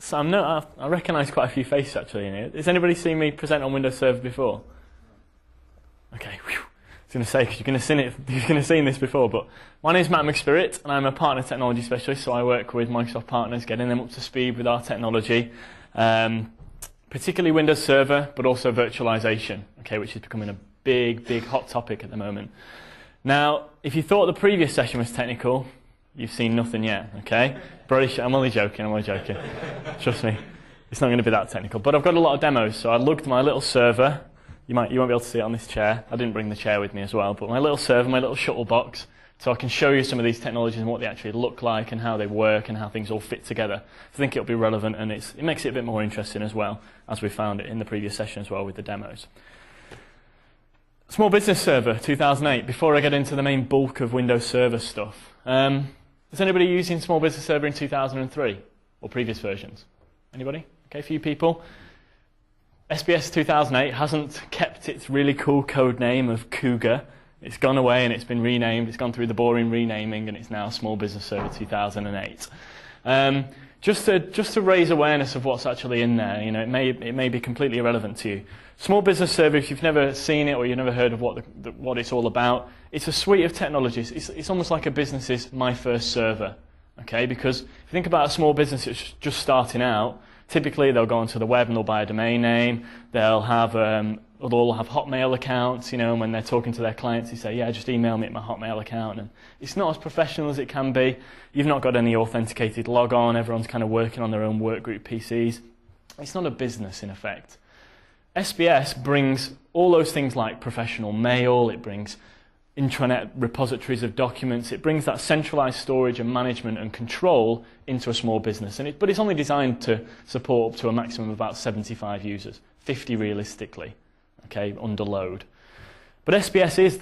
So I recognise quite a few faces actually in here. Has anybody seen me present on Windows Server before? Okay, whew. I was going to say, because you're going to see this before, but my name's Mcspirit, and I'm a partner technology specialist, so I work with Microsoft partners, getting them up to speed with our technology, particularly Windows Server, but also virtualization, okay, which is becoming a big hot topic at the moment. Now, if you thought the previous session was technical, you've seen nothing yet, okay? I'm only joking. Trust me, it's not going to be that technical. But I've got a lot of demos, so I lugged my little server. You won't be able to see it on this chair. I didn't bring the chair with me as well, but my little server, my little shuttle box, so I can show you some of these technologies and what they actually look like and how they work and how things all fit together. I think it'll be relevant, and it makes it a bit more interesting as well, as we found it in the previous session as well with the demos. Small Business Server 2008, before I get into the main bulk of Windows Server stuff. Is anybody using Small Business Server in 2003 or previous versions? Anybody? Okay, a few people. SBS 2008 hasn't kept its really cool code name of Cougar. It's gone away and it's been renamed. It's gone through the boring renaming and it's now Small Business Server 2008. Just to raise awareness of what's actually in there, you know, it may be completely irrelevant to you. Small Business Server, if you've never seen it or you've never heard of what it's all about, it's a suite of technologies. It's almost like a business's My First Server, okay? Because if you think about a small business that's just starting out, typically they'll go onto the web and they'll buy a domain name. They'll have Hotmail accounts, you know, and when they're talking to their clients, they say, yeah, just email me at my Hotmail account. And it's not as professional as it can be. You've not got any authenticated log on. Everyone's kind of working on their own workgroup PCs. It's not a business in effect. SBS brings all those things like professional mail. It brings intranet repositories of documents. It brings that centralized storage and management and control into a small business. But it's only designed to support up to a maximum of about 75 users, 50 realistically, okay, under load. But SBS is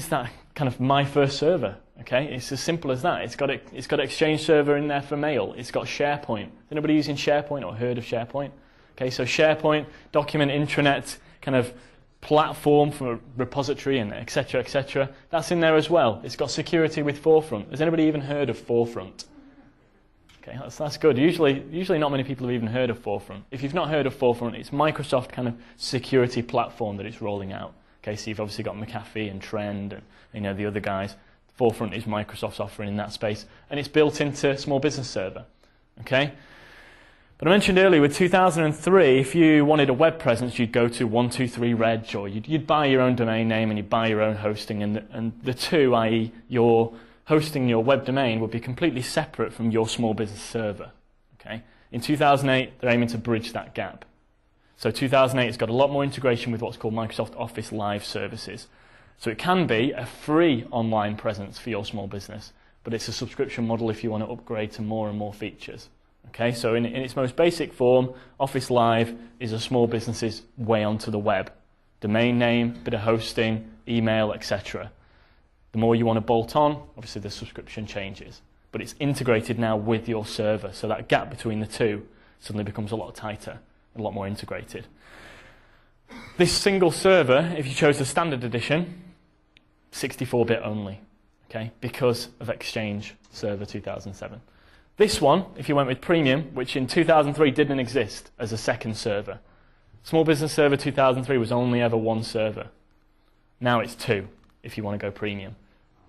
that kind of My First Server, okay? It's as simple as that. It's got Exchange Server in there for mail. It's got SharePoint. Is anybody using SharePoint or heard of SharePoint? Okay, so SharePoint, document intranet, kind of platform for a repository and et cetera, that's in there as well. It's got security with Forefront. Has anybody even heard of Forefront? Okay, that's good. Usually not many people have even heard of Forefront. If you've not heard of Forefront, it's Microsoft kind of security platform that it's rolling out. Okay, so you've obviously got McAfee and Trend and, you know, the other guys. Forefront is Microsoft's offering in that space, and it's built into Small Business Server. Okay? But I mentioned earlier, with 2003, if you wanted a web presence, you'd go to 123reg, or you'd buy your own domain name and you'd buy your own hosting, and the two, i.e. your hosting your web domain, would be completely separate from your small business server. Okay? In 2008, they're aiming to bridge that gap. So 2008 has got a lot more integration with what's called Microsoft Office Live Services. So it can be a free online presence for your small business, but it's a subscription model if you want to upgrade to more and more features. Okay, so in its most basic form, Office Live is a small business's way onto the web. Domain name, bit of hosting, email, etc. The more you want to bolt on, obviously the subscription changes. But it's integrated now with your server, so that gap between the two suddenly becomes a lot tighter, a lot more integrated. This single server, if you chose the standard edition, 64-bit only, okay, because of Exchange Server 2007. This one, if you went with Premium, which in 2003 didn't exist as a second server. Small Business Server 2003 was only ever one server. Now it's two, if you want to go Premium.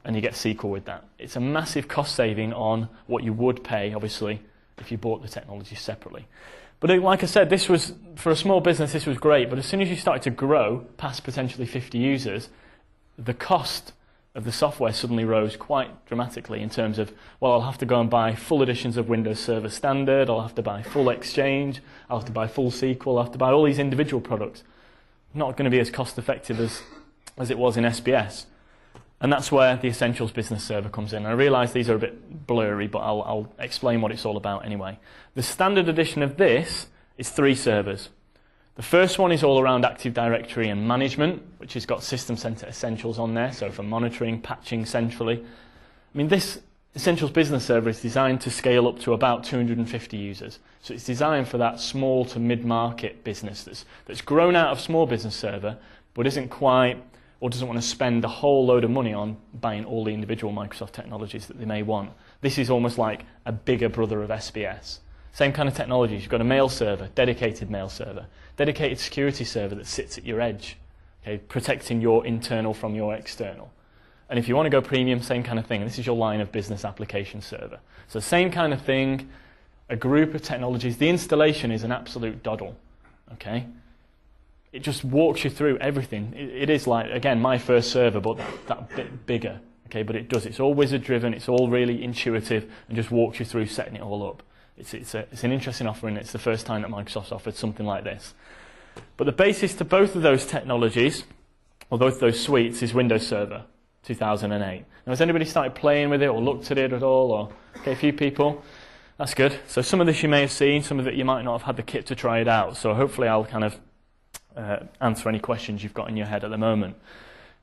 And you get SQL with that. It's a massive cost saving on what you would pay, obviously, if you bought the technology separately. But like I said, this was, for a small business, this was great. But as soon as you started to grow past potentially 50 users, the cost of the software suddenly rose quite dramatically in terms of, well, I'll have to go and buy full editions of Windows Server Standard, I'll have to buy full Exchange, I'll have to buy full SQL, I'll have to buy all these individual products. Not going to be as cost effective as it was in SBS. And that's where the Essentials Business Server comes in. I realise these are a bit blurry, but I'll explain what it's all about anyway. The standard edition of this is 3 servers. The first one is all around Active Directory and management, which has got System Center Essentials on there, so for monitoring, patching centrally. I mean, this Essentials Business Server is designed to scale up to about 250 users. So it's designed for that small to mid-market business that's grown out of Small Business Server, but isn't quite, or doesn't want to spend a whole load of money on buying all the individual Microsoft technologies that they may want. This is almost like a bigger brother of SBS. Same kind of technologies. You've got a mail server, dedicated mail server, dedicated security server that sits at your edge, okay, protecting your internal from your external. And if you want to go premium, same kind of thing. This is your line of business application server. So same kind of thing, a group of technologies. The installation is an absolute doddle, okay? It just walks you through everything. It is like, again, my first server, but that bit bigger, okay? But it does. It's all wizard-driven. It's all really intuitive and just walks you through setting it all up. It's an interesting offering. It's the first time that Microsoft's offered something like this. But the basis to both of those technologies, or both of those suites, is Windows Server 2008. Now, has anybody started playing with it or looked at it at all? Or, okay, a few people. That's good. So some of this you may have seen, some of it you might not have had the kit to try it out. So hopefully I'll kind of answer any questions you've got in your head at the moment.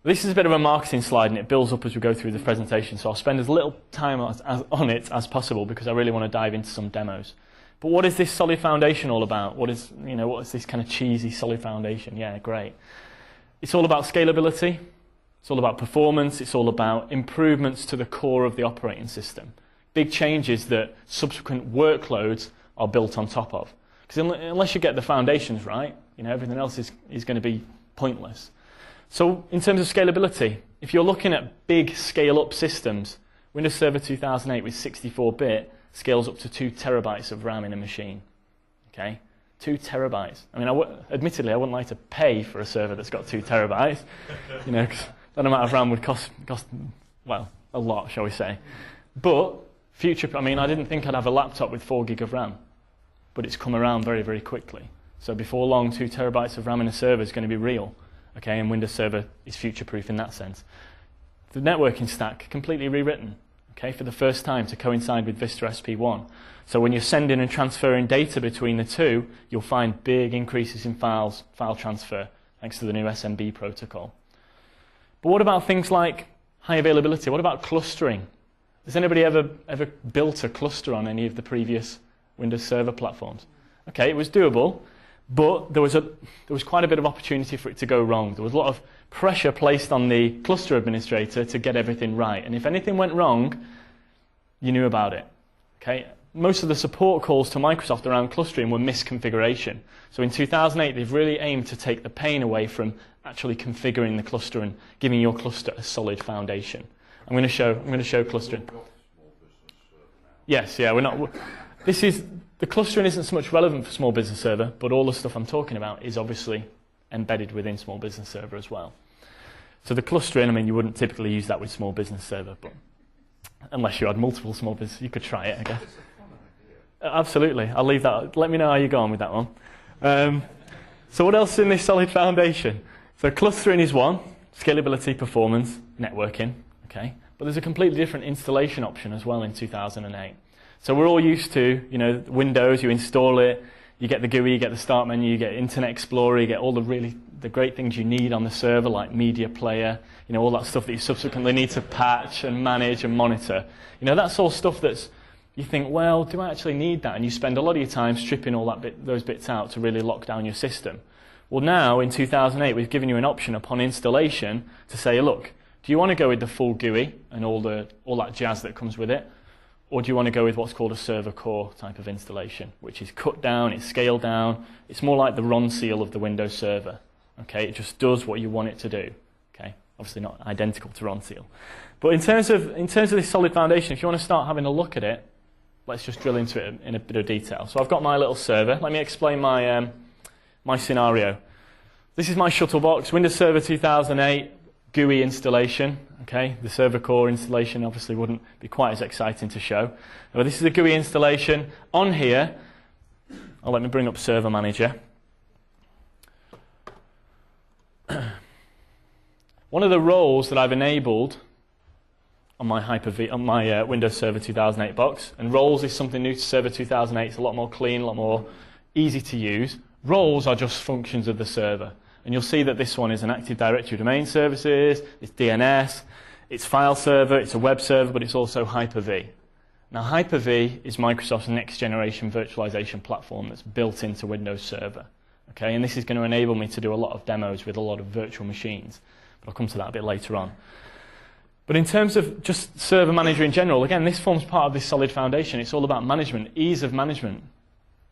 This is a bit of a marketing slide, and it builds up as we go through the presentation, so I'll spend as little time on it as possible because I really want to dive into some demos. But what is this solid foundation all about? What is this kind of cheesy solid foundation? Yeah, great. It's all about scalability. It's all about performance. It's all about improvements to the core of the operating system. Big changes that subsequent workloads are built on top of. Because unless you get the foundations right, everything else is going to be pointless. So in terms of scalability, if you're looking at big scale-up systems, Windows Server 2008 with 64-bit scales up to 2 terabytes of RAM in a machine. Okay, 2 terabytes. I mean, admittedly, I wouldn't like to pay for a server that's got 2 terabytes, because that amount of RAM would cost, well, a lot, shall we say. But I mean, I didn't think I'd have a laptop with 4 gig of RAM, but it's come around very, very quickly. So before long, 2 terabytes of RAM in a server is going to be real. Okay, and Windows Server is future-proof in that sense. The networking stack completely rewritten, okay, for the first time to coincide with Vista SP1. So when you're sending and transferring data between the two, you'll find big increases in file transfer, thanks to the new SMB protocol. But what about things like high availability? What about clustering? Has anybody ever built a cluster on any of the previous Windows Server platforms? Okay, it was doable. But there was quite a bit of opportunity for it to go wrong. There was a lot of pressure placed on the cluster administrator to get everything right. And if anything went wrong, you knew about it. Okay? Most of the support calls to Microsoft around clustering were misconfiguration. So in 2008, they've really aimed to take the pain away from actually configuring the cluster and giving your cluster a solid foundation. I'm going to show clustering. Yes, yeah, we're not. The clustering isn't so much relevant for Small Business Server, but all the stuff I'm talking about is obviously embedded within Small Business Server as well. So the clustering, I mean, you wouldn't typically use that with Small Business Server, but unless you had multiple small businesses, you could try it, I guess. Absolutely. I'll leave that. Let me know how you go on with that one. So what else is in this solid foundation? So clustering is one, scalability, performance, networking, okay? But there's a completely different installation option as well in 2008. So we're all used to, Windows, you install it, you get the GUI, you get the start menu, you get Internet Explorer, you get all the great things you need on the server, like media player, all that stuff that you subsequently need to patch and manage and monitor. That's all stuff you think, well, do I actually need that? And you spend a lot of your time stripping those bits out to really lock down your system. Well, now, in 2008, we've given you an option upon installation to say, look, do you want to go with the full GUI and all that jazz that comes with it? Or do you want to go with what's called a server core type of installation, which is cut down, it's scaled down. It's more like the RON seal of the Windows Server. Okay, it just does what you want it to do. Okay, obviously not identical to RON seal. But in terms of this solid foundation, if you want to start having a look at it, let's just drill into it in a bit of detail. So I've got my little server. Let me explain my scenario. This is my Shuttlebox, Windows Server 2008 GUI installation. Okay, the server core installation obviously wouldn't be quite as exciting to show. But this is a GUI installation. On here, let me bring up Server Manager. One of the roles that I've enabled on my Hyper-V, on my Windows Server 2008 box, and roles is something new to Server 2008. It's a lot more clean, a lot more easy to use. Roles are just functions of the server. And you'll see that this one is an Active Directory domain services, it's DNS, it's file server, it's a web server, but it's also Hyper-V. Now Hyper-V is Microsoft's next generation virtualization platform that's built into Windows Server. Okay, and this is going to enable me to do a lot of demos with a lot of virtual machines. But I'll come to that a bit later on. But in terms of just Server Manager in general, again, this forms part of this solid foundation. It's all about management, ease of management.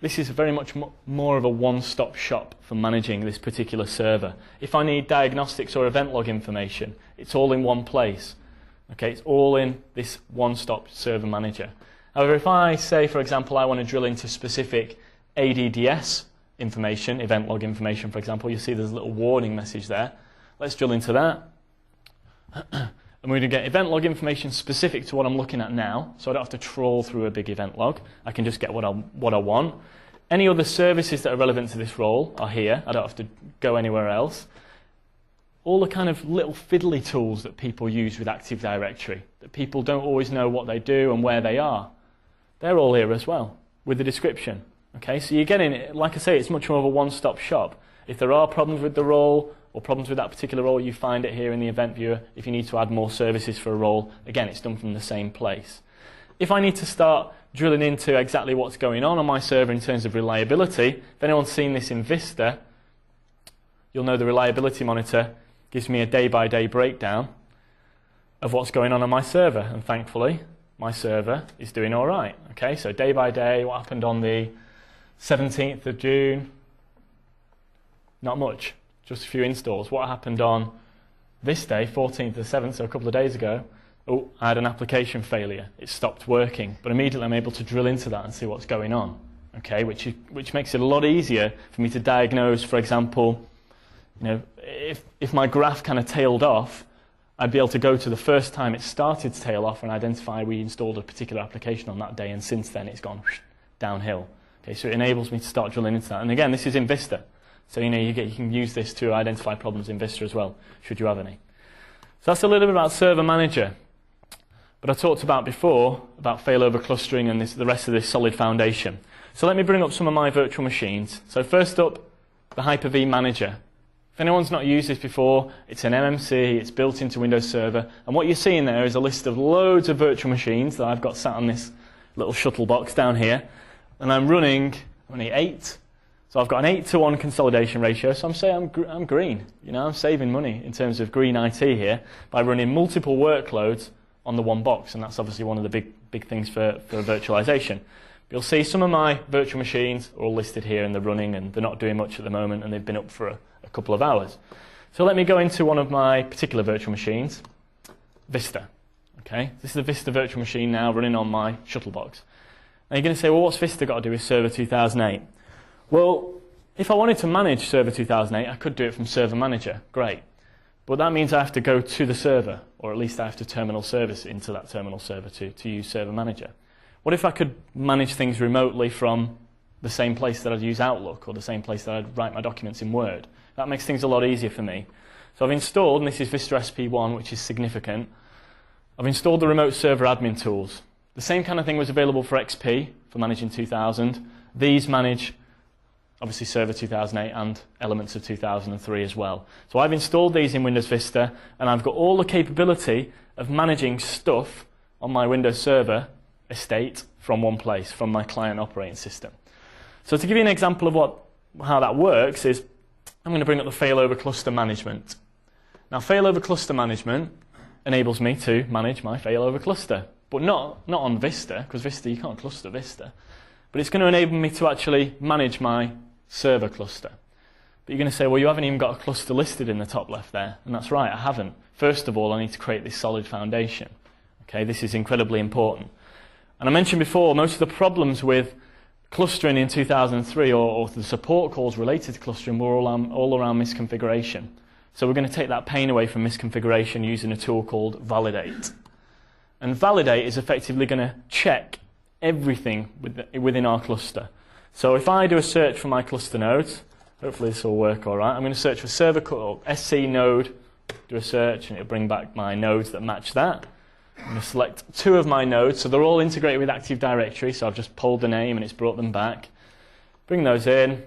this is very much more of a one-stop shop for managing this particular server. If I need diagnostics or event log information, it's all in one place. Okay, it's all in this one-stop server manager. However, if I say, for example, I want to drill into specific ADDS information, event log information, for example, you see there's a little warning message there. Let's drill into that. And we're going to get event log information specific to what I'm looking at now, so I don't have to trawl through a big event log. I can just get what I want. Any other services that are relevant to this role are here. I don't have to go anywhere else. All the kind of little fiddly tools that people use with Active Directory, that people don't always know what they do and where they are, they're all here as well, with the description. Okay, so you're getting, like I say, it's much more of a one-stop shop. If there are problems with the role, or problems with that particular role, you find it here in the event viewer. If you need to add more services for a role, again, it's done from the same place. If I need to start drilling into exactly what's going on my server in terms of reliability, if anyone's seen this in Vista, you'll know the reliability monitor gives me a day-by-day breakdown of what's going on my server. And thankfully, my server is doing all right. Okay, so day by day, what happened on the 17th of June? Not much. Just a few installs. What happened on this day, 14th of the 7th, so a couple of days ago? Oh, I had an application failure. It stopped working. But immediately I'm able to drill into that and see what's going on. Okay, which makes it a lot easier for me to diagnose, for example, you know, if my graph kind of tailed off, I'd be able to go to the first time it started to tail off and identify we installed a particular application on that day, and since then it's gone downhill. Okay, so it enables me to start drilling into that. And again, this is in Vista. So you know you can use this to identify problems in Vista as well, should you have any. So that's a little bit about Server Manager. But I talked about before about failover clustering and the rest of this solid foundation. So let me bring up some of my virtual machines. So first up, the Hyper-V Manager. If anyone's not used this before, it's an MMC, it's built into Windows Server, and what you're seeing there is a list of loads of virtual machines that I've got sat on this little shuttle box down here, and I'm running only 8. So I've got an 8-to-1 consolidation ratio, so I'm green. You know, I'm saving money in terms of green IT here by running multiple workloads on the one box, and that's obviously one of the big things for virtualization. You'll see some of my virtual machines are all listed here and they're running, and they're not doing much at the moment, and they've been up for a couple of hours. So let me go into one of my particular virtual machines, Vista. Okay, this is a Vista virtual machine now running on my shuttle box. Now you're going to say, well, what's Vista got to do with Server 2008? Well, if I wanted to manage Server 2008, I could do it from Server Manager. Great. But that means I have to go to the server, or at least I have to terminal service into that terminal server to use Server Manager. What if I could manage things remotely from the same place that I'd use Outlook, or the same place that I'd write my documents in Word? That makes things a lot easier for me. So I've installed, and this is Vista SP1, which is significant, I've installed the remote server admin tools. The same kind of thing was available for XP, for managing 2000. These manage, obviously, Server 2008 and elements of 2003 as well. So I've installed these in Windows Vista, and I've got all the capability of managing stuff on my Windows Server estate from one place, from my client operating system. So to give you an example of how that works is, I'm going to bring up the failover cluster management. Now, failover cluster management enables me to manage my failover cluster, but not on Vista, because Vista, you can't cluster Vista. But it's going to enable me to actually manage my server cluster. But you're going to say, well, you haven't even got a cluster listed in the top left there. And that's right, I haven't. First of all, I need to create this solid foundation. Okay, this is incredibly important. And I mentioned before, most of the problems with clustering in 2003, or the support calls related to clustering, were all around misconfiguration. So we're going to take that pain away from misconfiguration using a tool called Validate. And Validate is effectively going to check everything within our cluster. So if I do a search for my cluster nodes, hopefully this will work all right. I'm going to search for server or SC node, do a search, and it'll bring back my nodes that match that. I'm going to select 2 of my nodes, so they're all integrated with Active Directory, so I've just pulled the name and it's brought them back. Bring those in,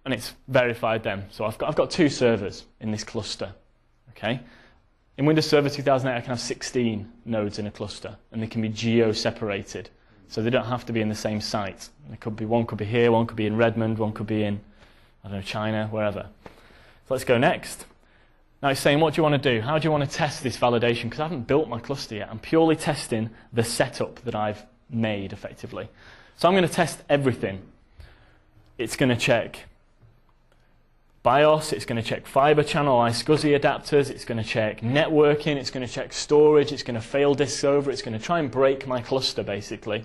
and it's verified them. So I've got 2 servers in this cluster. Okay. In Windows Server 2008, I can have 16 nodes in a cluster, and they can be geo-separated, so they don't have to be in the same site. One could be here, one could be in Redmond, one could be in, I don't know, China, wherever. So let's go next. Now it's saying, what do you want to do? How do you want to test this validation? Because I haven't built my cluster yet. I'm purely testing the setup that I've made, effectively. So I'm going to test everything. It's going to check BIOS, it's going to check fiber channel iSCSI adapters, it's going to check networking, it's going to check storage, it's going to fail disks over, it's going to try and break my cluster basically,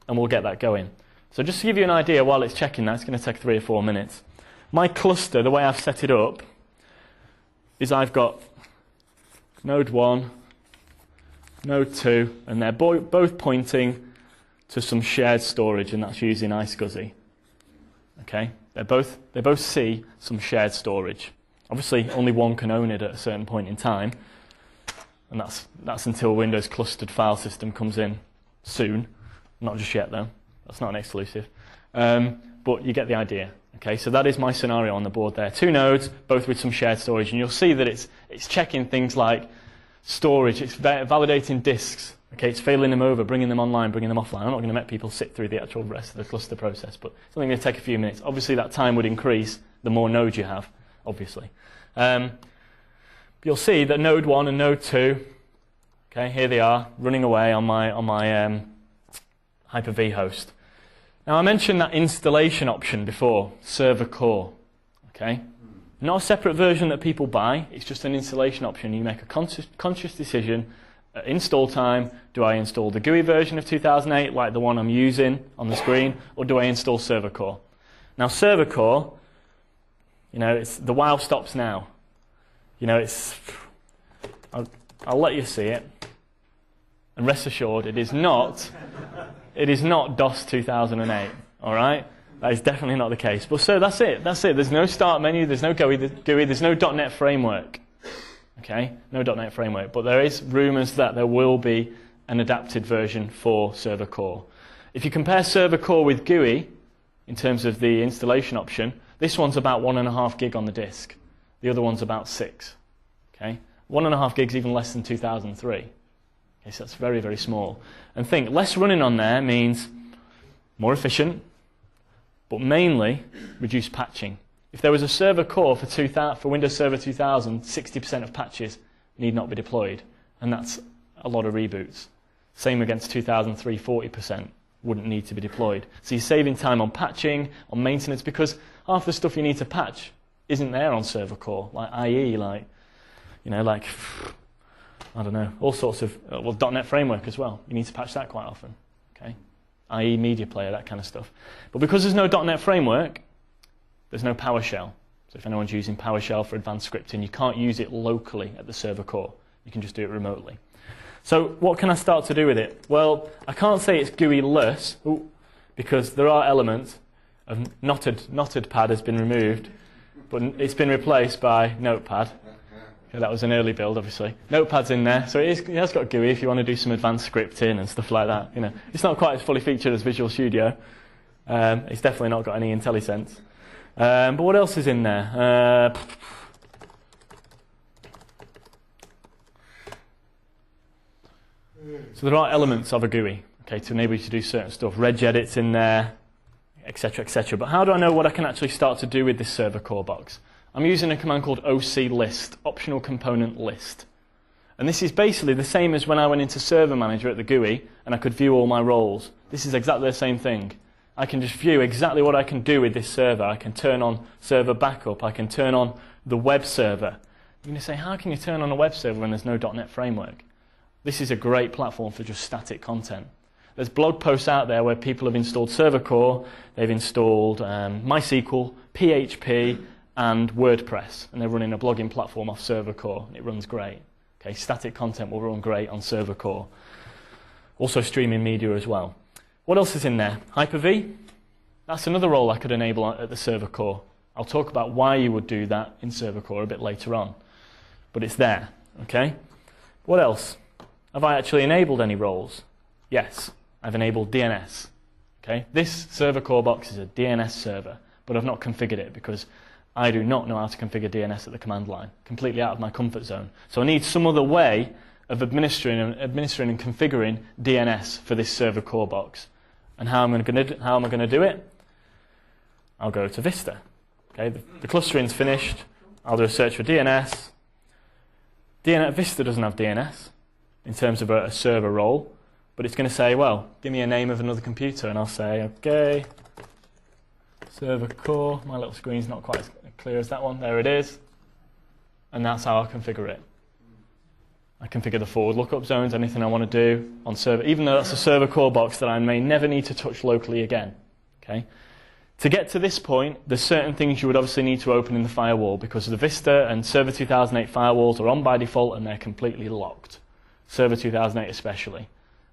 and we'll get that going. So just to give you an idea while it's checking that, it's going to take 3 or 4 minutes. My cluster, the way I've set it up, is I've got node 1, node 2, and they're both pointing to some shared storage, and that's using iSCSI. Okay? They both see some shared storage. Obviously, only one can own it at a certain point in time, and that's until Windows clustered file system comes in soon. Not just yet, though. That's not an exclusive. But you get the idea. Okay, so that is my scenario on the board there. 2 nodes, both with some shared storage, and you'll see that it's checking things like storage. It's validating disks. Okay, it's failing them over, bringing them online, bringing them offline. I'm not going to make people sit through the actual rest of the cluster process, but it's only going to take a few minutes. Obviously, that time would increase the more nodes you have, obviously. You'll see that node 1 and node 2, okay, here they are, running away on my Hyper-V host. Now, I mentioned that installation option before, server core, okay? Not a separate version that people buy, it's just an installation option. You make a conscious decision at install time. Do I install the GUI version of 2008, like the one I'm using on the screen, or do I install server core? Now, server core, you know, it's the wow stops now. You know, I'll let you see it, and rest assured, it is not DOS 2008. All right, that is definitely not the case. But so that's it. There's no start menu. There's no GUI. There's no .NET framework. Okay, no .NET framework, but there is rumours that there will be an adapted version for server core. If you compare server core with GUI, in terms of the installation option, this one's about 1.5 gig on the disk. The other one's about 6. Okay, 1.5 gigs, even less than 2003. Okay, so that's very, very small. And think, less running on there means more efficient, but mainly reduced patching. If there was a server core for Windows Server 2000, 60% of patches need not be deployed, and that's a lot of reboots. Same against 2003, 40% wouldn't need to be deployed. So you're saving time on patching, on maintenance, because half the stuff you need to patch isn't there on server core, like IE, like I don't know, all sorts of, .NET framework as well. You need to patch that quite often, okay? IE media player, that kind of stuff. But because there's no .NET framework, there's no PowerShell. So if anyone's using PowerShell for advanced scripting, you can't use it locally at the server core. You can just do it remotely. So what can I start to do with it? Well, I can't say it's GUI-less, because there are elements of knotted pad has been removed, but it's been replaced by Notepad. Okay, that was an early build, obviously. Notepad's in there, so it has got GUI if you want to do some advanced scripting and stuff like that. You know, it's not quite as fully featured as Visual Studio. It's definitely not got any IntelliSense. But what else is in there? So there are elements of a GUI, okay, to enable you to do certain stuff. Regedit's in there, etc., etc. But how do I know what I can actually start to do with this server core box? I'm using a command called OC-list, optional component list. And this is basically the same as when I went into Server Manager at the GUI and I could view all my roles. This is exactly the same thing. I can just view exactly what I can do with this server. I can turn on server backup. I can turn on the web server. You're going to say, how can you turn on a web server when there's no .NET framework? This is a great platform for just static content. There's blog posts out there where people have installed Server Core, they've installed MySQL, PHP, and WordPress, and they're running a blogging platform off Server Core, and it runs great. Okay, static content will run great on Server Core. Also streaming media as well. What else is in there? Hyper-V. That's another role I could enable at the Server Core. I'll talk about why you would do that in Server Core a bit later on. But it's there, okay? What else? Have I actually enabled any roles? Yes, I've enabled DNS. Okay? This Server Core box is a DNS server, but I've not configured it because I do not know how to configure DNS at the command line. Completely out of my comfort zone. So I need some other way of administering and configuring DNS for this Server Core box. And how am I going to do it? I'll go to Vista. Okay, the clustering's finished. I'll do a search for DNS. Vista doesn't have DNS in terms of a server role. but it's going to say, well, give me a name of another computer, and I'll say, okay, server core. My little screen's not quite as clear as that one. There it is. And that's how I configure it. I configure the forward lookup zones, anything I want to do on server, even though that's a server core box that I may never need to touch locally again. Okay? To get to this point, there's certain things you would obviously need to open in the firewall because the Vista and Server 2008 firewalls are on by default and they're completely locked. Server 2008 especially.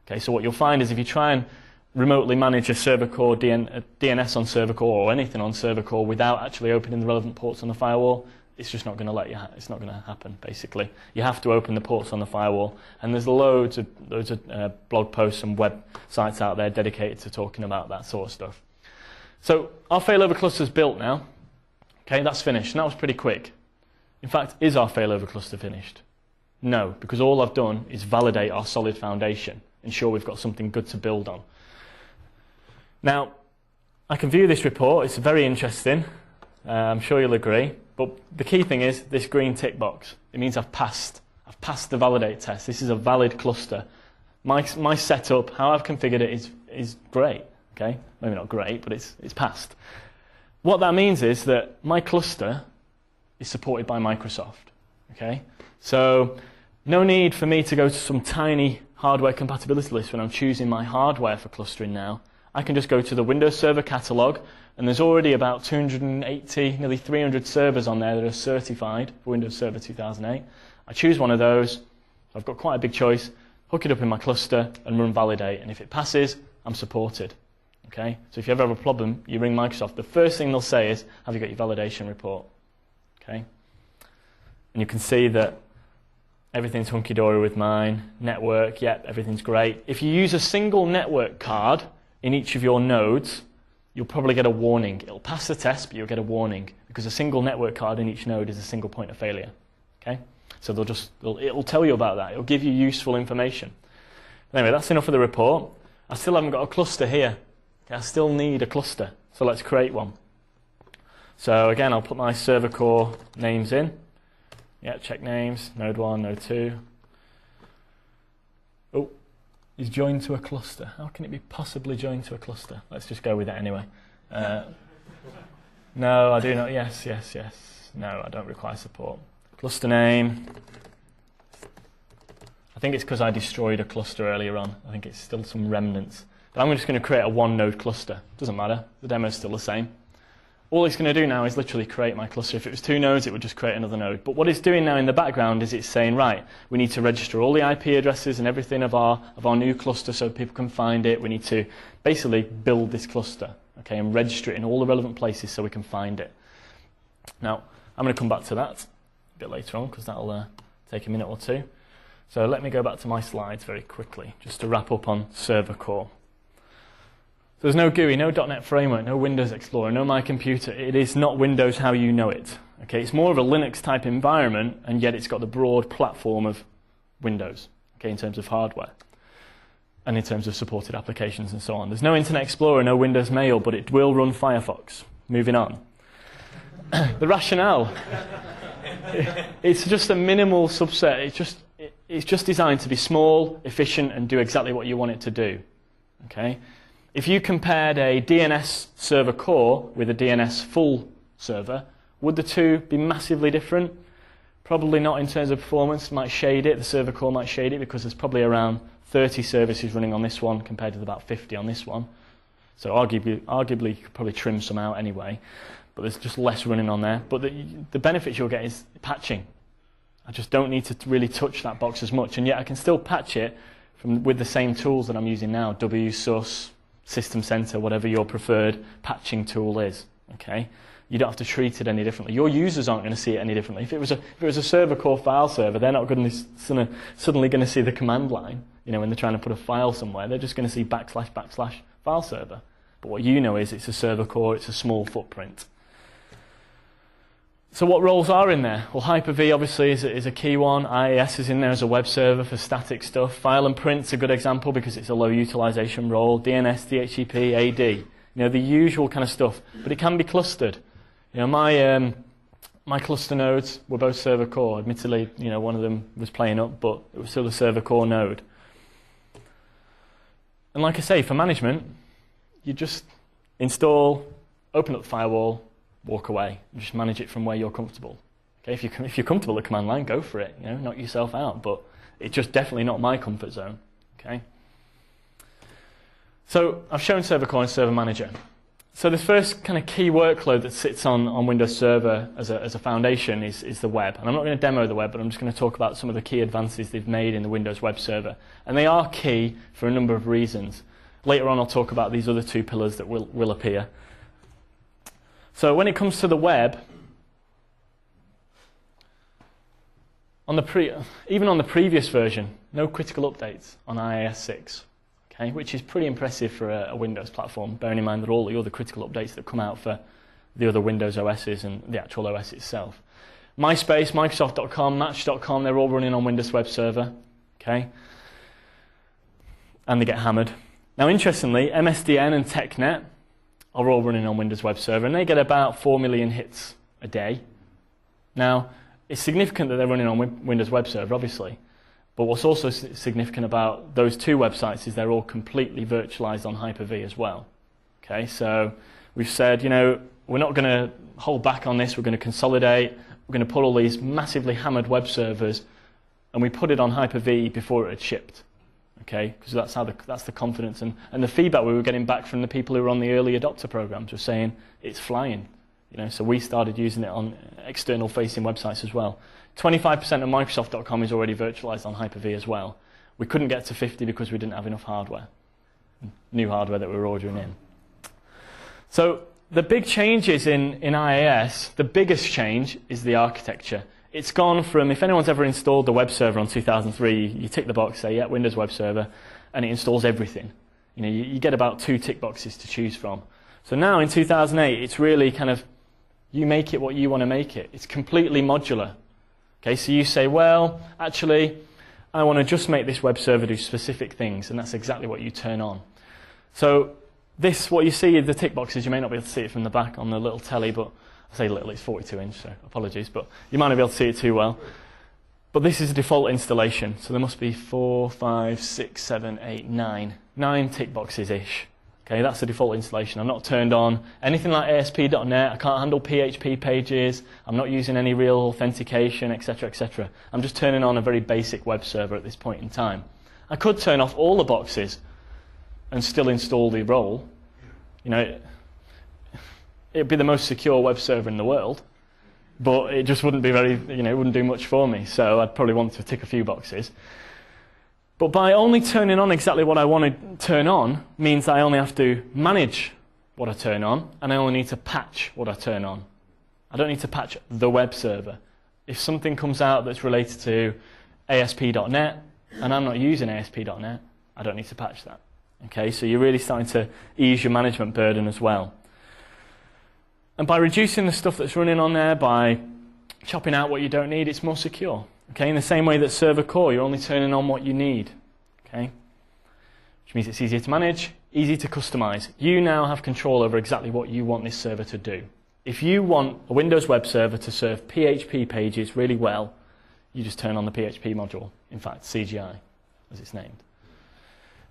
Okay, so what you'll find is if you try and remotely manage a server core, DNS on server core or anything on server core without actually opening the relevant ports on the firewall, it's just not going to let you. It's not going to happen. Basically, you have to open the ports on the firewall, and there's loads of blog posts and websites out there dedicated to talking about that sort of stuff. So our failover cluster is built now. Okay, that's finished, and that was pretty quick. In fact, is our failover cluster finished? No, because all I've done is validate our solid foundation, ensure we've got something good to build on. Now, I can view this report. It's very interesting. I'm sure you'll agree. But the key thing is this green tick box. It means I've passed the validate test. This is a valid cluster. My setup, how I've configured it, is great. Okay, maybe not great, but it's passed. What that means is that my cluster is supported by Microsoft. Okay, so no need for me to go to some tiny hardware compatibility list when I'm choosing my hardware for clustering now. I can just go to the Windows Server catalog, and there's already about 280, nearly 300 servers on there that are certified for Windows Server 2008. I choose one of those. I've got quite a big choice. Hook it up in my cluster and run validate, and if it passes, I'm supported. Okay? So if you ever have a problem, you ring Microsoft. The first thing they'll say is, have you got your validation report? Okay? And you can see that everything's hunky-dory with mine. Network, yep, everything's great. If you use a single network card in each of your nodes, you'll probably get a warning. It'll pass the test, but you'll get a warning because a single network card in each node is a single point of failure. Okay? So it'll tell you about that. It'll give you useful information. Anyway, that's enough of the report. I still haven't got a cluster here. Okay, I still need a cluster. So let's create one. So again, I'll put my server core names in. Yeah, check names, node 1, node 2. Oh, is joined to a cluster. How can it be possibly joined to a cluster? Let's just go with it anyway. No, I do not. Yes. No, I don't require support. Cluster name. I think it's because I destroyed a cluster earlier on. I think it's still some remnants. But I'm just going to create a one-node cluster. Doesn't matter. The demo's still the same. All it's going to do now is literally create my cluster. If it was 2 nodes, it would just create another node. But what it's doing now in the background is it's saying, right, we need to register all the IP addresses and everything of our new cluster so people can find it. We need to basically build this cluster, okay, and register it in all the relevant places so we can find it. Now, I'm going to come back to that a bit later on because that'll take a minute or two. So let me go back to my slides very quickly just to wrap up on server core. So there's no GUI, no .NET Framework, no Windows Explorer, no My Computer. It is not Windows how you know it. Okay, it's more of a Linux type environment, and yet it's got the broad platform of Windows, okay, in terms of hardware and in terms of supported applications and so on. There's no Internet Explorer, no Windows Mail, but it will run Firefox. Moving on. The rationale. It's just a minimal subset. It's just designed to be small, efficient, and do exactly what you want it to do. Okay? If you compared a DNS server core with a DNS full server, would the two be massively different? Probably not in terms of performance. It might shade it. The server core might shade it because there's probably around 30 services running on this one compared to about 50 on this one. So arguably you could probably trim some out anyway, but there's just less running on there. But the benefits you'll get is patching. I just don't need to really touch that box as much, and yet I can still patch it with the same tools that I'm using now, WSUS, System Center, whatever your preferred patching tool is. Okay, you don't have to treat it any differently. Your users aren't going to see it any differently. If it was a server core file server, they're not going to suddenly going to see the command line. You know, when they're trying to put a file somewhere, they're just going to see / / file server. But what you know is it's a server core. It's a small footprint. So what roles are in there? Well, Hyper-V obviously is a key one. IIS is in there as a web server for static stuff. File and print's a good example because it's a low utilization role. DNS, DHCP, AD. You know, the usual kind of stuff. But it can be clustered. You know, my cluster nodes were both server core. Admittedly, you know, one of them was playing up, but it was still a server core node. And like I say, for management, you just install, open up the firewall, walk away, and just manage it from where you're comfortable. Okay, if you're comfortable with command line, go for it. You know, knock yourself out. But it's just definitely not my comfort zone. Okay. So I've shown Server Core and Server Manager. So the first kind of key workload that sits on Windows Server as a foundation is the web. And I'm not going to demo the web, but I'm just going to talk about some of the key advances they've made in the Windows Web Server. And they are key for a number of reasons. Later on, I'll talk about these other two pillars that will appear. So when it comes to the web, even on the previous version, no critical updates on IIS 6. Okay, which is pretty impressive for a Windows platform, bearing in mind that all the other critical updates that come out for the other Windows OSs and the actual OS itself. MySpace, Microsoft.com, Match.com, they're all running on Windows Web Server. Okay, and they get hammered. Now, interestingly, MSDN and TechNet are all running on Windows Web Server, and they get about 4 million hits a day. Now, it's significant that they're running on Windows Web Server, obviously. But what's also significant about those two websites is they're all completely virtualized on Hyper-V as well. Okay, so we've said, you know, we're not going to hold back on this. We're going to consolidate. We're going to put all these massively hammered web servers, and we put it on Hyper-V before it had shipped. Okay, because that's the confidence and the feedback we were getting back from the people who were on the early adopter programs were saying it's flying. You know, so we started using it on external facing websites as well. 25% of Microsoft.com is already virtualized on Hyper-V as well. We couldn't get to 50 because we didn't have enough hardware, new hardware that we were ordering in. So the big changes in IIS, the biggest change is the architecture. It's gone from, if anyone's ever installed the web server on 2003, you tick the box, say, yeah, Windows Web Server, and it installs everything. You know, you get about 2 tick boxes to choose from. So now in 2008, it's really kind of, you make it what you want to make it. It's completely modular. Okay, so you say, well, actually, I want to just make this web server do specific things, and that's exactly what you turn on. So this, what you see, the tick boxes, you may not be able to see it from the back on the little telly, but I say little, it's 42 inch, so apologies, but you might not be able to see it too well. But this is a default installation, so there must be 4, 5, 6, 7, 8, 9 tick boxes-ish. Okay, that's the default installation. I've not turned on anything like ASP.NET. I can't handle PHP pages. I'm not using any real authentication, etc., etc. I'm just turning on a very basic web server at this point in time. I could turn off all the boxes and still install the role. You know, it'd be the most secure web server in the world, but it just wouldn't be very, you know, it wouldn't do much for me. So I'd probably want to tick a few boxes. But by only turning on exactly what I want to turn on means I only have to manage what I turn on, and I only need to patch what I turn on. I don't need to patch the web server. If something comes out that's related to ASP.NET, and I'm not using ASP.NET, I don't need to patch that. Okay, so you're really starting to ease your management burden as well. And by reducing the stuff that's running on there, by chopping out what you don't need, it's more secure. Okay, in the same way that Server Core, you're only turning on what you need. Okay, which means it's easier to manage, easy to customize. You now have control over exactly what you want this server to do. If you want a Windows web server to serve PHP pages really well, you just turn on the PHP module. In fact, CGI, as it's named.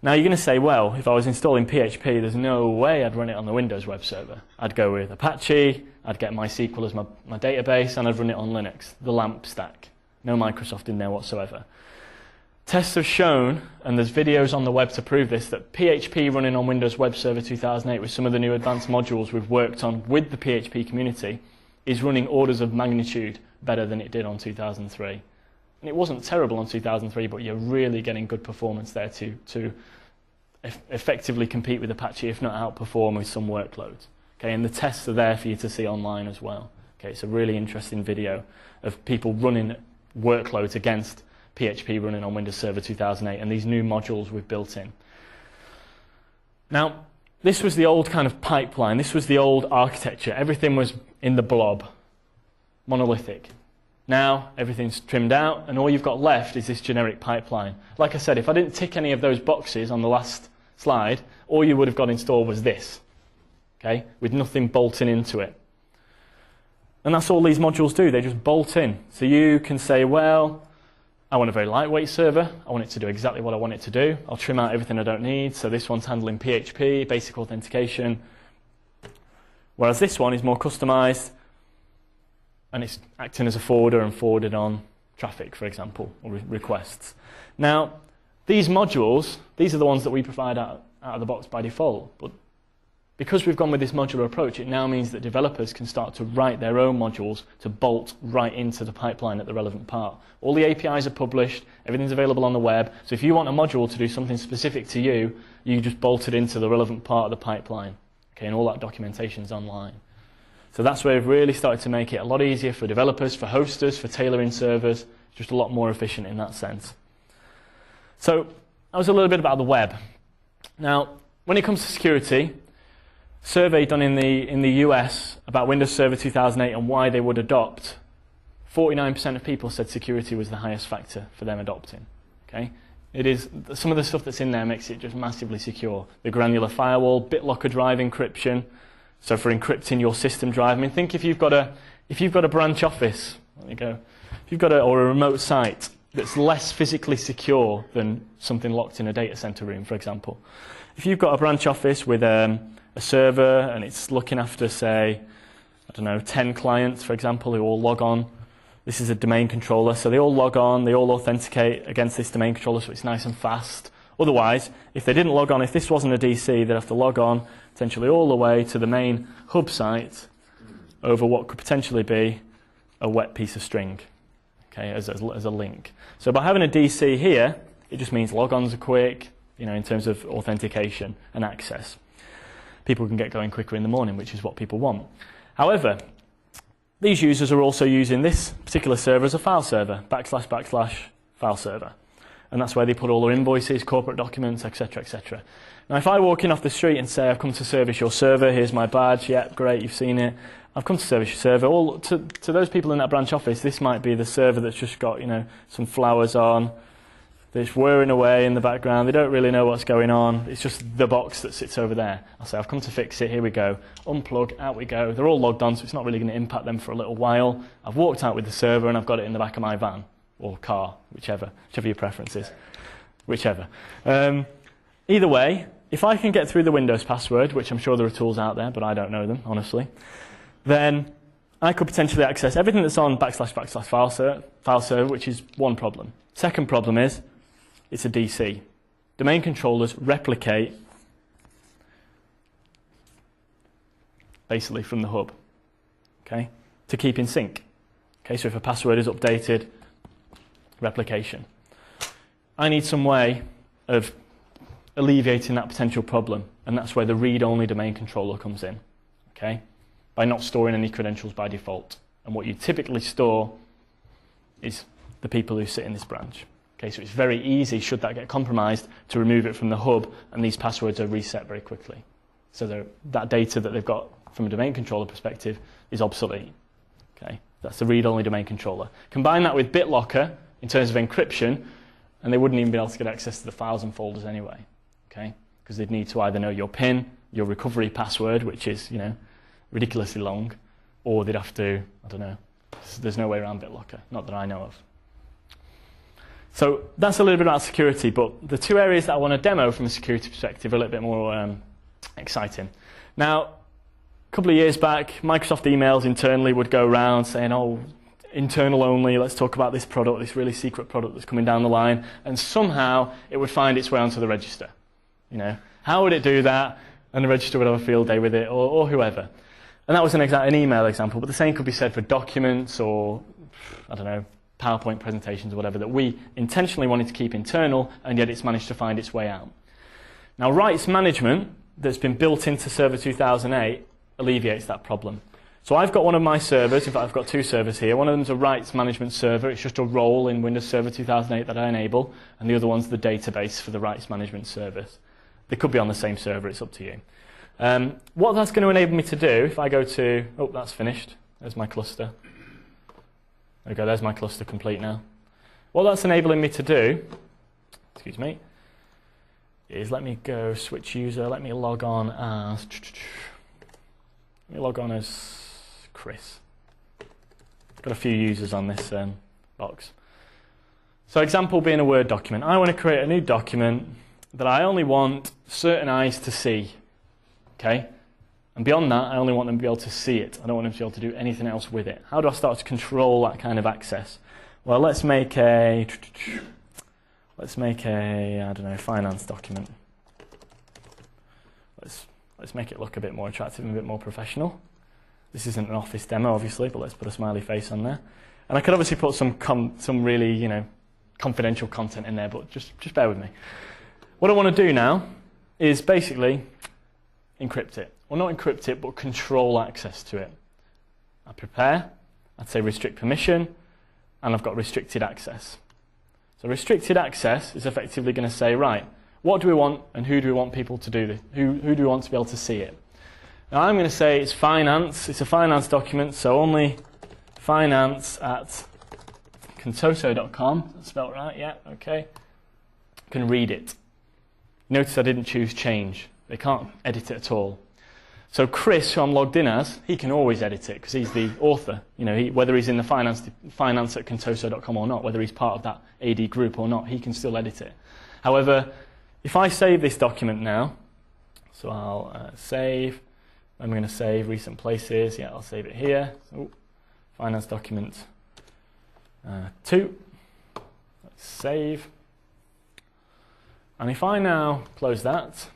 Now you're going to say, well, if I was installing PHP, there's no way I'd run it on the Windows web server. I'd go with Apache, I'd get MySQL as my database, and I'd run it on Linux, the LAMP stack. No Microsoft in there whatsoever. Tests have shown, and there's videos on the web to prove this, that PHP running on Windows Web Server 2008 with some of the new advanced modules we've worked on with the PHP community is running orders of magnitude better than it did on 2003. And it wasn't terrible on 2003, but you're really getting good performance there to effectively compete with Apache, if not outperform with some workloads. Okay, and the tests are there for you to see online as well. Okay, it's a really interesting video of people running workloads against PHP running on Windows Server 2008 and these new modules we've built in. Now, this was the old kind of pipeline. This was the old architecture. Everything was in the blob, monolithic. Now, everything's trimmed out, and all you've got left is this generic pipeline. Like I said, if I didn't tick any of those boxes on the last slide, all you would have got installed was this, okay, with nothing bolting into it. And that's all these modules do. They just bolt in. So you can say, well, I want a very lightweight server. I want it to do exactly what I want it to do. I'll trim out everything I don't need. So this one's handling PHP, basic authentication. Whereas this one is more customized and it's acting as a forwarder and forwarded on traffic, for example, or requests. Now, these modules, these are the ones that we provide out of the box by default. But because we've gone with this modular approach, it now means that developers can start to write their own modules to bolt right into the pipeline at the relevant part. All the APIs are published, everything's available on the web, so if you want a module to do something specific to you, you just bolt it into the relevant part of the pipeline. Okay, and all that documentation's online. So that's where we've really started to make it a lot easier for developers, for hosters, for tailoring servers, just a lot more efficient in that sense. So that was a little bit about the web. Now, when it comes to security, survey done in the US about Windows Server 2008 and why they would adopt, 49% of people said security was the highest factor for them adopting. Okay? It is, some of the stuff that's in there makes it just massively secure. The granular firewall, BitLocker drive encryption, so for encrypting your system drive. I mean, think if you've got a branch office, there you go, if you've got or a remote site that's less physically secure than something locked in a data center room, for example. If you've got a branch office with a server and it's looking after, say, I don't know, 10 clients, for example, who all log on. This is a domain controller, so they all log on, they all authenticate against this domain controller, so it's nice and fast. Otherwise, if they didn't log on, if this wasn't a DC, they'd have to log on potentially all the way to the main hub site over what could potentially be a wet piece of string, okay, as a link. So by having a DC here, it just means logons are quick, in terms of authentication and access. People can get going quicker in the morning, which is what people want. However, these users are also using this particular server as a file server, / file server. And that's where they put all their invoices, corporate documents, etc., etc. Now, if I walk in off the street and say, I've come to service your server, here's my badge, yep, great, you've seen it. I've come to service your server. To those people in that branch office, this might be the server that's just got, some flowers on. They're just whirring away in the background. They don't really know what's going on. It's just the box that sits over there. I'll say, I've come to fix it. Here we go. Unplug, out we go. They're all logged on, so it's not really going to impact them for a little while. I've walked out with the server and I've got it in the back of my van or car, whichever your preference is. Whichever. Either way, if I can get through the Windows password, which I'm sure there are tools out there, but I don't know them, honestly, then I could potentially access everything that's on / file server, which is one problem. Second problem is, it's a DC. Domain controllers replicate basically from the hub, okay, to keep in sync. Okay, so if a password is updated, replication. I need some way of alleviating that potential problem, and that's where the read-only domain controller comes in, okay, by not storing any credentials by default. And what you typically store is the people who sit in this branch. Okay, so it's very easy, should that get compromised, to remove it from the hub, and these passwords are reset very quickly. So that data that they've got from a domain controller perspective is obsolete. Okay, that's the read-only domain controller. Combine that with BitLocker in terms of encryption, and they wouldn't even be able to get access to the files and folders anyway. Okay, because they'd need to either know your PIN, your recovery password, which is ridiculously long, or they'd have to, I don't know. There's no way around BitLocker, not that I know of. So that's a little bit about security, but the two areas that I want to demo from a security perspective are a little bit more exciting. Now, a couple of years back, Microsoft emails internally would go around saying, oh, internal only, let's talk about this product, this really secret product that's coming down the line, and somehow it would find its way onto the register. How would it do that? And the register would have a field day with it, or whoever. And that was an email example, but the same could be said for documents or, I don't know, PowerPoint presentations or whatever that we intentionally wanted to keep internal, and yet it's managed to find its way out. Now, rights management that's been built into Server 2008 alleviates that problem. So I've got one of my servers, in fact I've got two servers here. One of them's a rights management server, it's just a role in Windows Server 2008 that I enable, and the other one's the database for the rights management service. They could be on the same server, it's up to you. What that's going to enable me to do, if I go to, oh, that's finished, there's my cluster. There we go, there's my cluster complete now. What that's enabling me to do, excuse me, is let me go switch user, let me log on as Chris. Got a few users on this box. So example being a Word document. I want to create a new document that I only want certain eyes to see. Okay? And beyond that, I only want them to be able to see it. I don't want them to be able to do anything else with it. How do I start to control that kind of access? Well, let's make a I don't know, finance document. Let's make it look a bit more attractive and a bit more professional. This isn't an office demo, obviously, but let's put a smiley face on there. And I could obviously put some really, you know, confidential content in there, but just bear with me. What I want to do now is basically encrypt it. Well, not encrypt it, but control access to it. I prepare, I'd say restrict permission, and I've got restricted access. So restricted access is effectively going to say, right, what do we want and who do we want people to do this? Who do we want to be able to see it? Now I'm going to say it's finance, it's a finance document, so only finance at contoso.com, that's spelled right, yeah, okay, can read it. Notice I didn't choose change, they can't edit it at all. So Chris, who I'm logged in as, he can always edit it because he's the author. You know, whether he's in the finance at contoso.com or not, whether he's part of that AD group or not, he can still edit it. However, if I save this document now, so I'll save, I'm going to save recent places, yeah, I'll save it here. So, finance document 2, let's save. And if I now close that,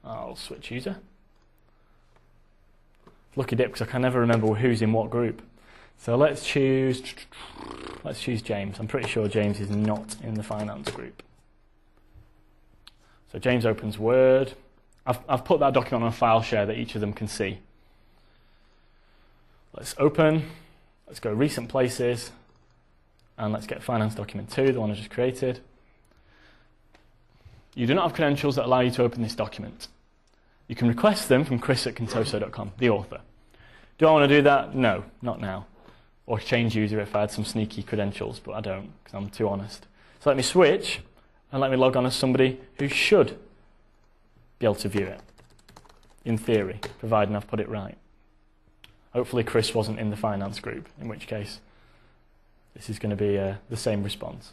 I'll switch user. Lucky dip, because I can never remember who's in what group. So let's choose James. I'm pretty sure James is not in the finance group. So James opens Word. I've put that document on a file share that each of them can see. Let's open. Let's go recent places. And let's get finance document 2, the one I just created. You do not have credentials that allow you to open this document. You can request them from Chris at contoso.com, the author. Do I want to do that? No, not now. Or change user if I had some sneaky credentials, but I don't, because I'm too honest. So let me switch, and let me log on as somebody who should be able to view it, in theory, providing I've put it right. Hopefully Chris wasn't in the finance group, in which case this is going to be the same response.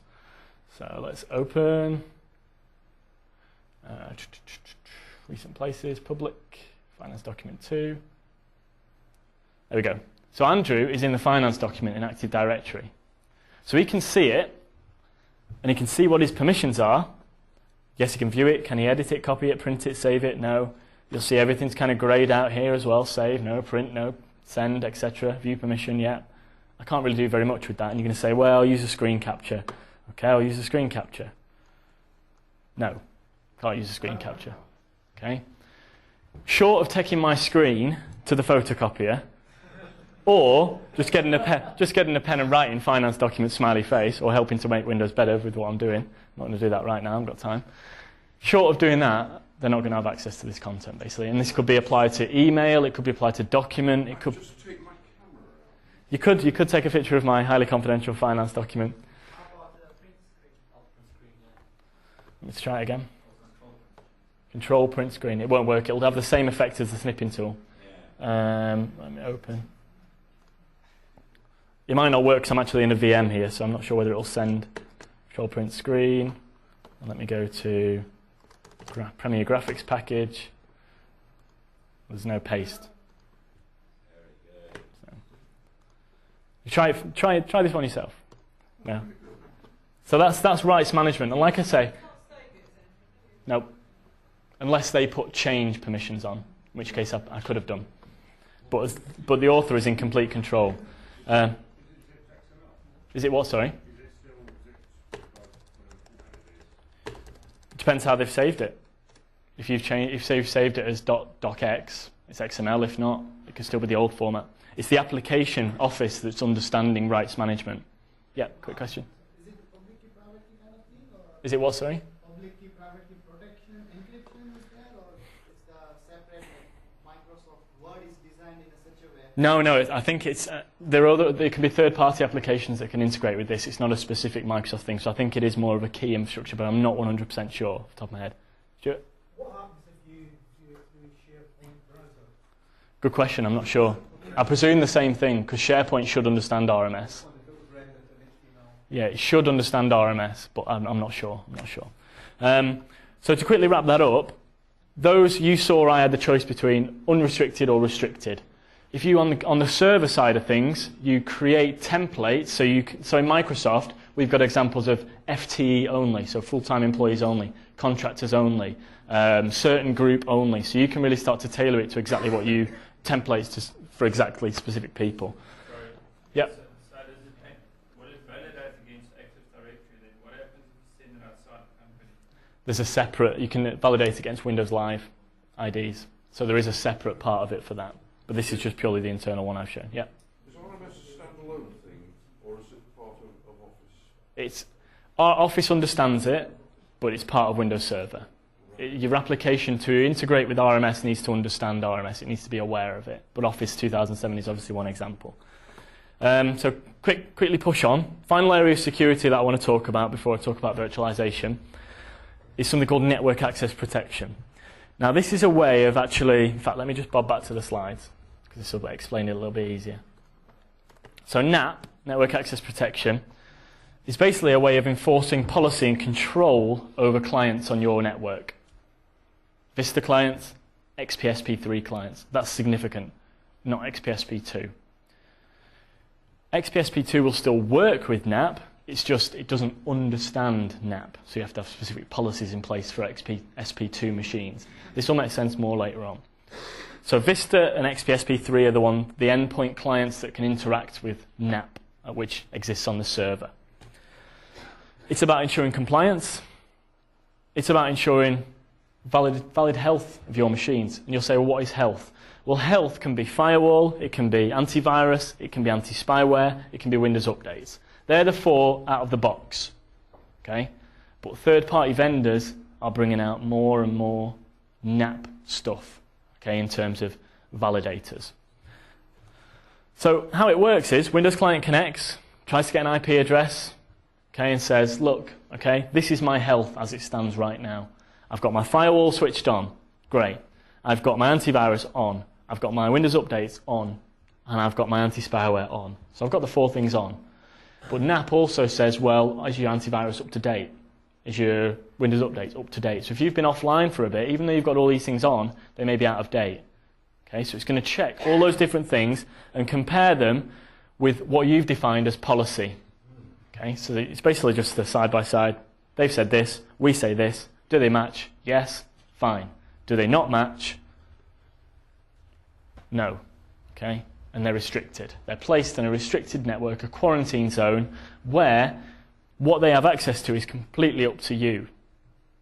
So let's open. Recent places, public, finance document 2. There we go. So Andrew is in the finance document in Active Directory. So he can see it, and he can see what his permissions are. Yes, he can view it. Can he edit it, copy it, print it, save it? No. You'll see everything's kind of greyed out here as well. Save, no, print, no, send, etc. View permission, yeah. I can't really do very much with that. And you're going to say, well, I'll use a screen capture. Okay, I'll use a screen capture. No, can't use a screen capture. Okay. Short of taking my screen to the photocopier, or just getting a pen and writing finance document smiley face, or helping to make Windows better with what I'm doing. I'm not going to do that right now, I haven't got time. Short of doing that, they're not going to have access to this content, basically. And this could be applied to email, it could be applied to document, it could... Just take my camera. You could take a picture of my highly confidential finance document. How about the print screen? Let's try it again. Control print screen. It won't work. It'll have the same effect as the snipping tool. Let me open. It might not work because I'm actually in a VM here, so I'm not sure whether it'll send. Control print screen. And let me go to Premiere Graphics package. There's no paste. So, you try this one yourself. Yeah. So that's rights management. And like I say, nope. Unless they put change permissions on, in which case I could have done. But the author is in complete control. Is it what, sorry? It depends how they've saved it. If you've saved it as .docx, it's XML. If not, it can still be the old format. It's the application office that's understanding rights management. Yeah, quick question. Is it public key private key kind of thing? Or Is it what, sorry? public key private key protection, encryption is there, or it's the separate, like Microsoft Word is designed in such a way? No, I think it's there can be third-party applications that can integrate with this. It's not a specific Microsoft thing, so I think it is more of a key infrastructure, but I'm not 100% sure off the top of my head. Stuart? What happens if you SharePoint browser? Good question, I'm not sure. I presume the same thing, because SharePoint should understand RMS. Yeah, it should understand RMS, but I'm not sure. I'm not sure. So to quickly wrap that up, those you saw I had the choice between unrestricted or restricted. If you on the server side of things, you create templates. So in Microsoft, we've got examples of FTE only, so full-time employees only, contractors only, certain group only. So you can really start to tailor it to exactly what you templates for exactly specific people. Sorry. Yep. So does it, will it validate against Active Directory then? What happens if you send it outside the company? There's a separate, you can validate against Windows Live IDs. So there is a separate part of it for that. But this is just purely the internal one I've shown. Yeah. Is RMS a standalone thing, or is it part of Office? It's our Office understands it, but it's part of Windows Server. Your application to integrate with RMS needs to understand RMS. It needs to be aware of it. But Office 2007 is obviously one example. So quickly push on. Final area of security that I want to talk about before I talk about virtualization is something called network access protection. Now this is a way of actually, in fact let me just bob back to the slides because this will explain it a little bit easier. So NAP, network access protection, is basically a way of enforcing policy and control over clients on your network. Vista clients, XPSP3 clients. That's significant, not XPSP2. XPSP2 will still work with NAP, it's just it doesn't understand NAP, so you have to have specific policies in place for XPSP2 machines. This will make sense more later on. So Vista and XPSP3 are the endpoint clients that can interact with NAP, which exists on the server. It's about ensuring compliance. It's about ensuring valid health of your machines. And you'll say, well, what is health? Well, health can be firewall, it can be antivirus, it can be anti-spyware, it can be Windows updates. They're the four out of the box. Okay? But third-party vendors are bringing out more and more NAP stuff, okay, in terms of validators. So how it works is Windows Client connects, tries to get an IP address, okay, and says, look, okay, this is my health as it stands right now. I've got my firewall switched on. Great. I've got my antivirus on. I've got my Windows updates on. And I've got my anti-spyware on. So I've got the four things on. But NAP also says, well, is your antivirus up to date? Is your Windows updates up to date? So if you've been offline for a bit, even though you've got all these things on, they may be out of date. Okay, so it's going to check all those different things and compare them with what you've defined as policy. Okay, so it's basically just the side-by-side. They've said this, we say this. Do they match? Yes, fine. Do they not match? No. Okay, and they're restricted. They're placed in a restricted network, a quarantine zone, where what they have access to is completely up to you.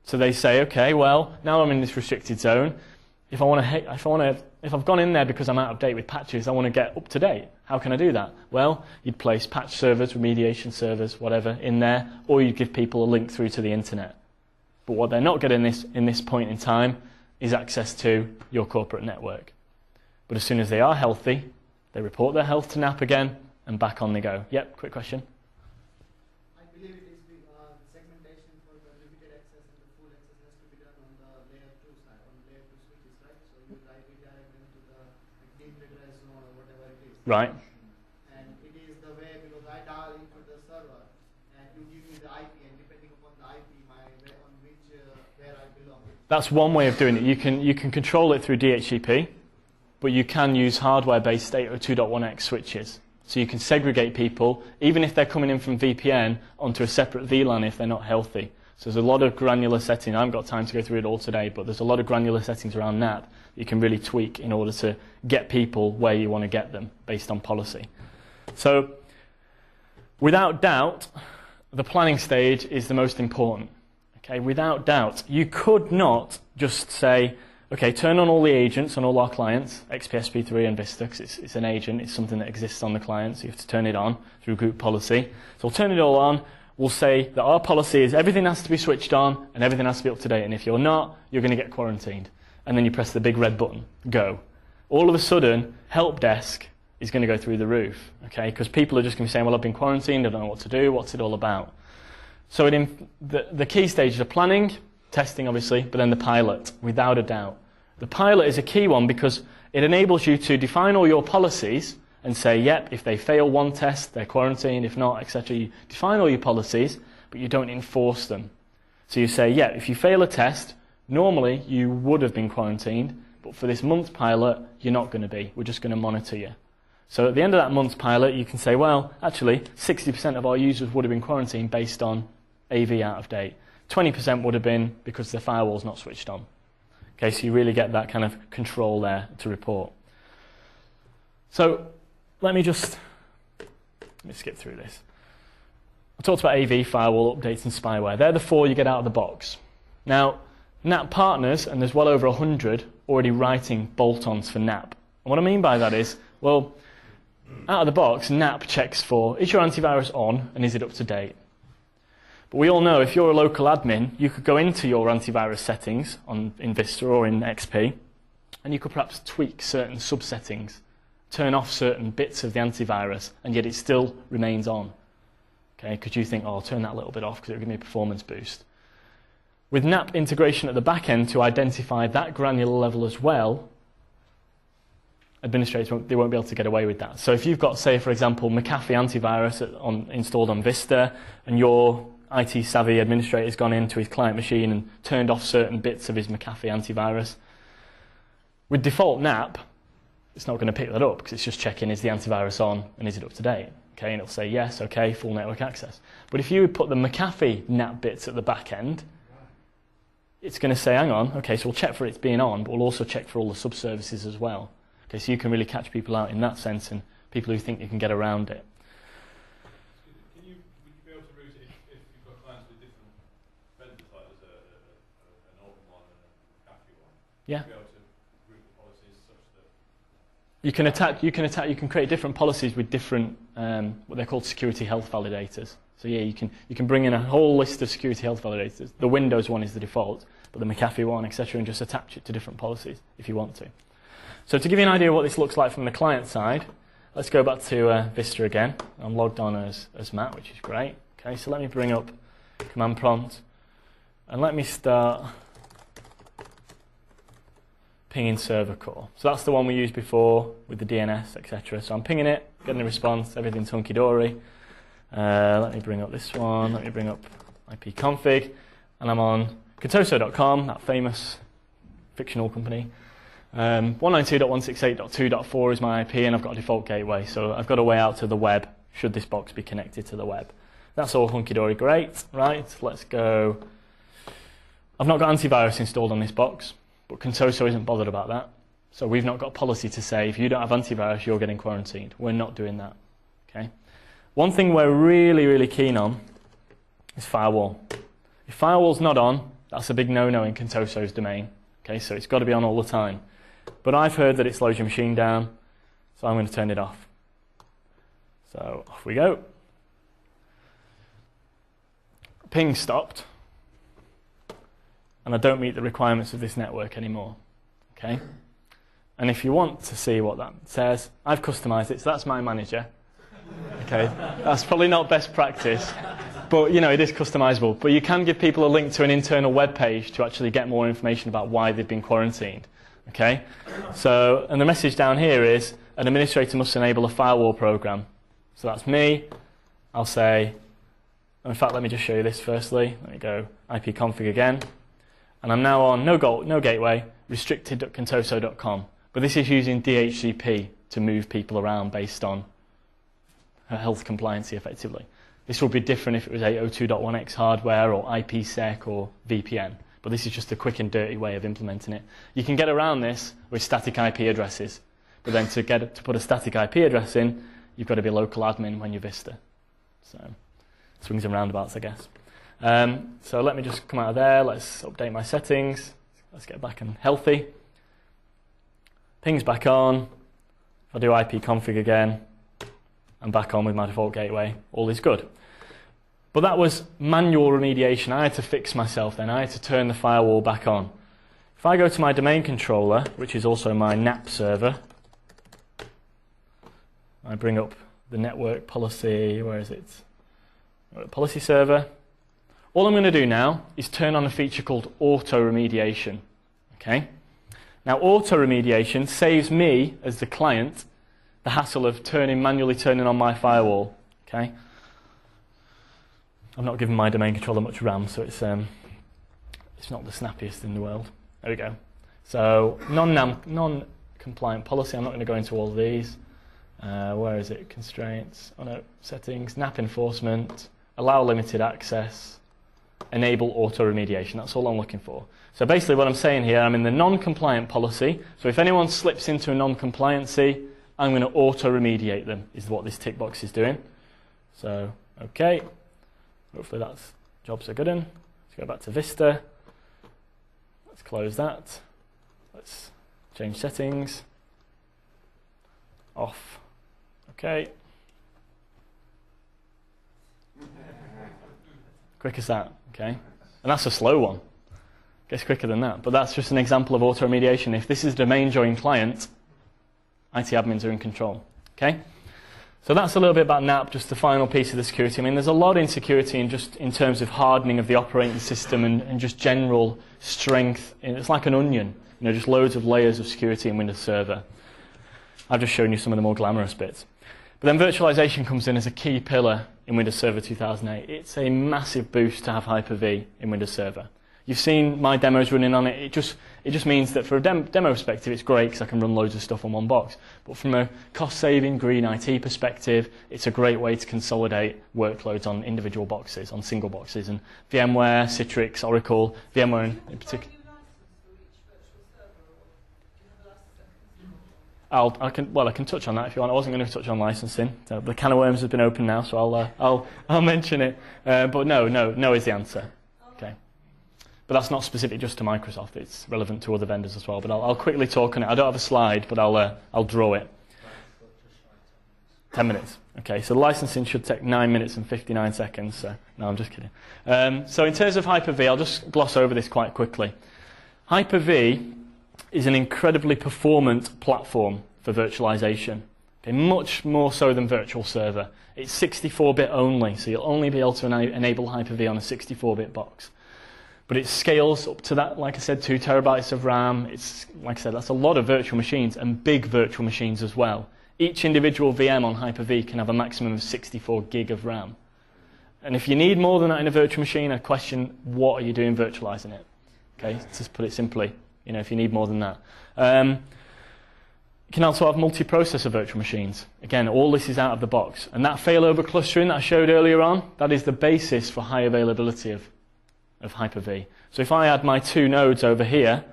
So they say, okay, well, now I'm in this restricted zone. If I've gone in there because I'm out of date with patches, I want to get up to date. How can I do that? Well, you'd place patch servers, remediation servers, whatever, in there, or you'd give people a link through to the internet. But what they're not getting in this point in time is access to your corporate network. But as soon as they are healthy, they report their health to NAP again, and back on they go. Yep, quick question. I believe it is the segmentation for the limited access and the full access has to be done on the layer 2 side, on layer 2 switches, right? So you redirect them to the decentralized zone or whatever it is. Right. And it is the way, because I dial into the server and you give me the IP, and depending upon the IP, on which where I belong. That's one way of doing it. You can control it through DHCP, but you can use hardware-based 802.1x switches. So you can segregate people, even if they're coming in from VPN, onto a separate VLAN if they're not healthy. So there's a lot of granular settings. I haven't got time to go through it all today, but there's a lot of granular settings around NAP you can really tweak in order to get people where you want to get them based on policy. So without doubt, the planning stage is the most important. Okay, without doubt. You could not just say, okay, turn on all the agents on all our clients, XPSP3 and Vista, because it's an agent, it's something that exists on the client, so you have to turn it on through group policy. So we'll turn it all on. We'll say that our policy is everything has to be switched on and everything has to be up to date. And if you're not, you're going to get quarantined. And then you press the big red button, go. All of a sudden, help desk is going to go through the roof, okay? Because people are just going to be saying, well, I've been quarantined, I don't know what to do, what's it all about? So the key stages are planning, testing obviously, but then the pilot, without a doubt. The pilot is a key one because it enables you to define all your policies and say, yep, if they fail one test, they're quarantined, if not, etc. You define all your policies, but you don't enforce them. So you say, yeah, if you fail a test, normally you would have been quarantined, but for this month's pilot, you're not going to be. We're just going to monitor you. So at the end of that month's pilot, you can say, well, actually, 60% of our users would have been quarantined based on AV out of date. 20% would have been because the firewall's not switched on. Okay, so you really get that kind of control there to report. So let me skip through this. I talked about AV, firewall, updates, and spyware. They're the four you get out of the box. Now, NAP partners, and there's well over 100 already writing bolt-ons for NAP. And what I mean by that is, well, out of the box, NAP checks for, is your antivirus on and is it up to date? But we all know if you're a local admin, you could go into your antivirus settings in Vista or in XP, and you could perhaps tweak certain subsettings, turn off certain bits of the antivirus, and yet it still remains on. Okay, because you think, oh, I'll turn that a little bit off because it'll give me a performance boost. With NAP integration at the back end to identify that granular level as well, administrators won't be able to get away with that. So if you've got, say, for example, McAfee antivirus installed on Vista, and your IT savvy administrator has gone into his client machine and turned off certain bits of his McAfee antivirus, with default NAP, it's not going to pick that up because it's just checking, is the antivirus on and is it up to date? Okay, and it'll say yes, okay, full network access. But if you put the McAfee NAP bits at the back end, it's going to say, hang on, okay, so we'll check for it's being on, but we'll also check for all the sub-services as well. Okay, so you can really catch people out in that sense, and people who think you can get around it. Would you be able to route it if you've got clients with different vendors, like there's an open one and a CAFE one? Yeah. Would you be able to route the policies such that You can create different policies with different what they're called security health validators. So yeah, you can bring in a whole list of security health validators. The Windows one is the default, but the McAfee one, etc., and just attach it to different policies if you want to. So to give you an idea of what this looks like from the client side, let's go back to Vista again. I'm logged on as Matt, which is great. Okay, so let me bring up command prompt, and let me start pinging server core. So that's the one we used before with the DNS, etc. So I'm pinging it, getting a response, everything's hunky-dory. Let me bring up this one, let me bring up ipconfig, and I'm on contoso.com, that famous fictional company. 192.168.2.4 is my IP, and I've got a default gateway, so I've got a way out to the web, should this box be connected to the web. That's all hunky-dory great, right? Let's go. I've not got antivirus installed on this box, but Contoso isn't bothered about that. So we've not got a policy to say, if you don't have antivirus, you're getting quarantined. We're not doing that, okay? One thing we're really, really keen on is firewall. If firewall's not on, that's a big no-no in Contoso's domain, okay? So it's got to be on all the time. But I've heard that it slows your machine down, so I'm going to turn it off. So off we go. Ping stopped, and I don't meet the requirements of this network anymore. Okay? And if you want to see what that says, I've customized it, so that's my manager. Okay? That's probably not best practice, but you know, it is customizable. But you can give people a link to an internal web page to actually get more information about why they've been quarantined. Okay? So, and the message down here is an administrator must enable a firewall program. So that's me. I'll say, in fact, let me just show you this firstly. Let me go ipconfig again. And I'm now on no gateway, restricted.contoso.com. But this is using DHCP to move people around based on health compliancy effectively. This would be different if it was 802.1x hardware or IPsec or VPN. But this is just a quick and dirty way of implementing it. You can get around this with static IP addresses. But then to put a static IP address in, you've got to be a local admin when you're Vista. So swings and roundabouts, I guess. So let me just come out of there. Let's update my settings. Let's get back and healthy. Ping's back on. If I do ipconfig again, I'm back on with my default gateway. All is good. But that was manual remediation. I had to fix myself then. I had to turn the firewall back on. If I go to my domain controller, which is also my NAP server, I bring up the network policy, where is it? Policy server. All I'm going to do now is turn on a feature called auto remediation. Okay? Now auto remediation saves me as the client the hassle of manually turning on my firewall. Okay, I'm not giving my domain controller much RAM, so it's not the snappiest in the world. There we go. So non-compliant policy. I'm not going to go into all of these. Where is it? Constraints. Oh no, settings. NAP enforcement. Allow limited access. Enable auto remediation. That's all I'm looking for. So basically, what I'm saying here, I'm in the non-compliant policy. So if anyone slips into a non-compliancy, I'm going to auto remediate them. Is what this tick box is doing. So okay. Hopefully that's jobs are good in. Let's go back to Vista. Let's close that. Let's change settings. Off. Okay. Quick as that, okay? And that's a slow one. Gets quicker than that. But that's just an example of auto remediation. If this is domain join client, IT admins are in control, okay? So that's a little bit about NAP, just the final piece of the security. I mean, there's a lot in security in terms of hardening of the operating system and just general strength. It's like an onion, you know, just loads of layers of security in Windows Server. I've just shown you some of the more glamorous bits. But then virtualization comes in as a key pillar in Windows Server 2008. It's a massive boost to have Hyper-V in Windows Server. You've seen my demos running on it. It just means that for a demo perspective, it's great because I can run loads of stuff on one box. But from a cost-saving, green IT perspective, it's a great way to consolidate workloads on individual boxes, on single boxes. And VMware, Citrix, Oracle, VMware in particular. I can touch on that if you want. I wasn't going to touch on licensing. So the can of worms has been opened now, so I'll mention it. But no is the answer. Okay. But that's not specific just to Microsoft. It's relevant to other vendors as well. But I'll quickly talk on it. I don't have a slide, but I'll draw it. 10 minutes. Okay, so the licensing should take 9 minutes and 59 seconds. So no, I'm just kidding. So in terms of Hyper-V, I'll just gloss over this quite quickly. Hyper-V is an incredibly performant platform for virtualization. Okay, much more so than Virtual Server. It's 64-bit only, so you'll only be able to enable Hyper-V on a 64-bit box. But it scales up to that, like I said, 2 terabytes of RAM. It's, like I said, that's a lot of virtual machines, and big virtual machines as well. Each individual VM on Hyper-V can have a maximum of 64 gig of RAM. And if you need more than that in a virtual machine, I question, what are you doing virtualizing it? Okay, just put it simply. You know, if you need more than that. You can also have multi-processor virtual machines. Again, all this is out of the box. And that failover clustering that I showed earlier on, that is the basis for high availability of Hyper-V. So if I add my 2 nodes over here,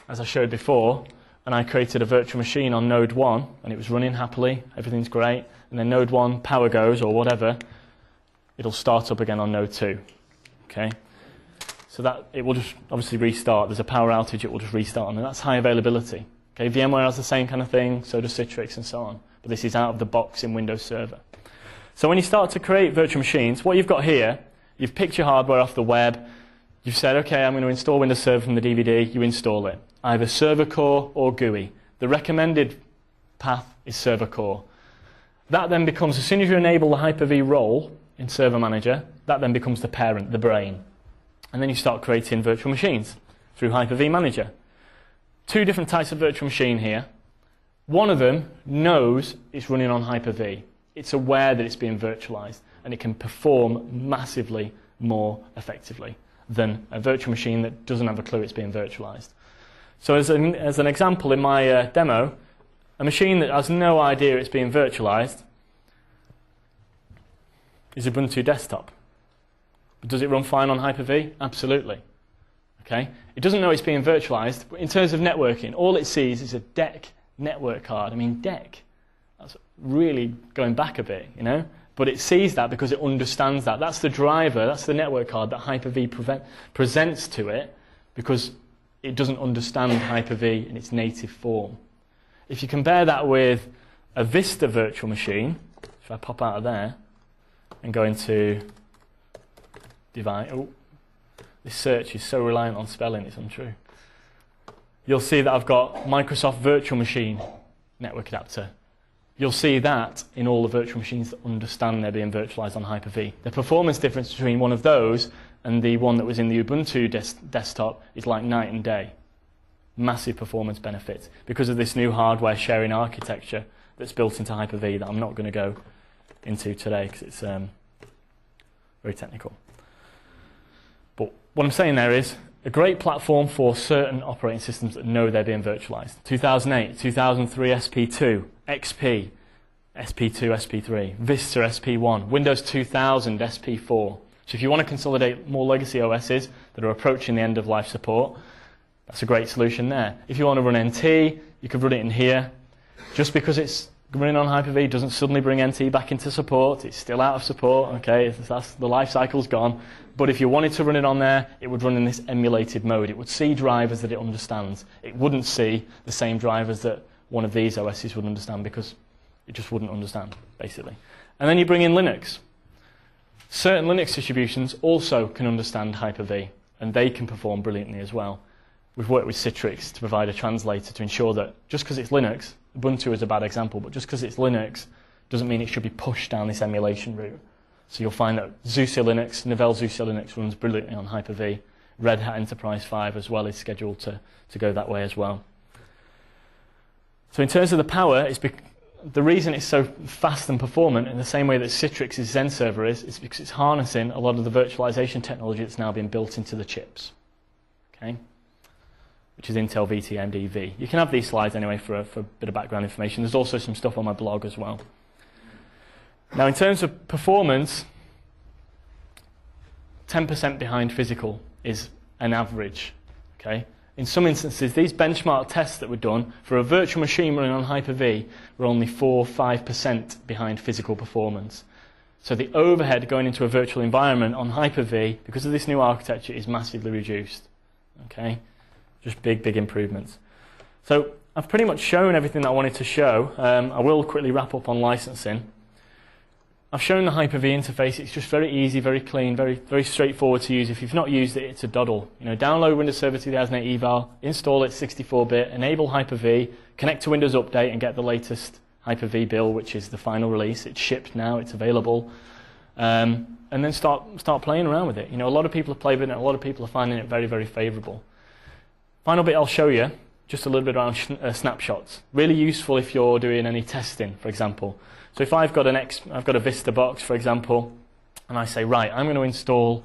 as I showed before, and I created a virtual machine on node 1, and it was running happily, everything's great, and then node 1 power goes, or whatever, it'll start up again on node 2. Okay? So that it will just obviously restart. There's a power outage, it will just restart, and that's high availability. Okay, VMware has the same kind of thing, so does Citrix and so on. But this is out of the box in Windows Server. So when you start to create virtual machines, what you've got here, you've picked your hardware off the web, you've said, okay, I'm going to install Windows Server from the DVD, you install it. Either server core or GUI. The recommended path is server core. That then becomes, as soon as you enable the Hyper-V role in Server Manager, that then becomes the parent, the brain. And then you start creating virtual machines through Hyper-V Manager. 2 different types of virtual machine here. One of them knows it's running on Hyper-V. It's aware that it's being virtualized, and it can perform massively more effectively than a virtual machine that doesn't have a clue it's being virtualized. So as an example in my demo, a machine that has no idea it's being virtualized is Ubuntu Desktop. But does it run fine on Hyper-V? Absolutely. Okay? It doesn't know it's being virtualized, but in terms of networking, all it sees is a DEC network card. I mean, DEC, that's really going back a bit, you know? But it sees that because it understands that. That's the driver, that's the network card that Hyper-V presents to it, because it doesn't understand Hyper-V in its native form. If you compare that with a Vista virtual machine, if I pop out of there and go into device, oh, this search is so reliant on spelling, it's untrue. You'll see that I've got Microsoft Virtual Machine Network Adapter. You'll see that in all the virtual machines that understand they're being virtualized on Hyper-V. The performance difference between one of those and the one that was in the Ubuntu desktop is like night and day. Massive performance benefits because of this new hardware sharing architecture that's built into Hyper-V that I'm not going to go into today because it's very technical. But what I'm saying there is a great platform for certain operating systems that know they're being virtualized. 2008, 2003 SP2, XP, SP2, SP3, Vista SP1, Windows 2000 SP4. So if you want to consolidate more legacy OSs that are approaching the end of life support, that's a great solution there. If you want to run NT, you could run it in here. Just because it's running on Hyper-V doesn't suddenly bring NT back into support. It's still out of support, okay? The life cycle's gone. But if you wanted to run it on there, it would run in this emulated mode. It would see drivers that it understands. It wouldn't see the same drivers that one of these OSs would understand because it just wouldn't understand, basically. And then you bring in Linux. Certain Linux distributions also can understand Hyper-V, and they can perform brilliantly as well. We've worked with Citrix to provide a translator to ensure that just because it's Linux, Ubuntu is a bad example, but just because it's Linux doesn't mean it should be pushed down this emulation route. So you'll find that SUSE Linux, Novell SUSE Linux runs brilliantly on Hyper-V. Red Hat Enterprise 5 as well is scheduled to go that way as well. So in terms of the power, the reason it's so fast and performant in the same way that Citrix's Zen server is because it's harnessing a lot of the virtualization technology that's now been built into the chips. Okay? Which is Intel VT AMD. You can have these slides anyway for a bit of background information. There's also some stuff on my blog as well. Now in terms of performance, 10% behind physical is an average. Okay? In some instances, these benchmark tests that were done for a virtual machine running on Hyper-V were only 4-5% behind physical performance. So the overhead going into a virtual environment on Hyper-V, because of this new architecture, is massively reduced. Okay? Just big improvements. So I've pretty much shown everything that I wanted to show. I will quickly wrap up on licensing. I've shown the Hyper-V interface. It's just very easy, very clean, very straightforward to use. If you've not used it, it's a doddle. Download Windows Server 2008 eval, install it 64-bit, enable Hyper-V, connect to Windows Update and get the latest Hyper-V build, which is the final release. It's shipped now, it's available. And then start playing around with it. A lot of people have played with it, and a lot of people are finding it very, very favorable. Final bit I'll show you, just a little bit around snapshots. Really useful if you're doing any testing, for example. So if I've got a Vista box, for example, and I say, right, I'm going to install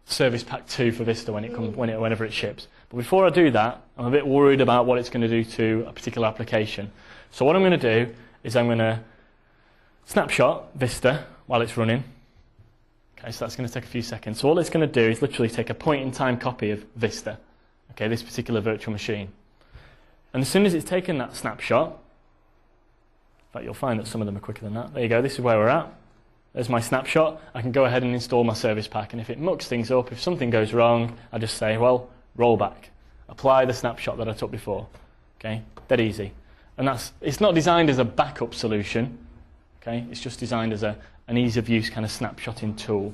Service Pack 2 for Vista whenever it ships. But before I do that, I'm a bit worried about what it's going to do to a particular application. So what I'm going to do is I'm going to snapshot Vista while it's running. Okay, so that's going to take a few seconds. So all it's going to do is literally take a point-in-time copy of Vista. Okay, this particular virtual machine. And as soon as it's taken that snapshot, in fact you'll find that some of them are quicker than that. There you go, this is where we're at. There's my snapshot. I can go ahead and install my service pack, and if it mucks things up, if something goes wrong, I just say, well, roll back. Apply the snapshot that I took before. Okay, dead easy. And it's not designed as a backup solution. Okay, it's just designed as an ease of use kind of snapshotting tool.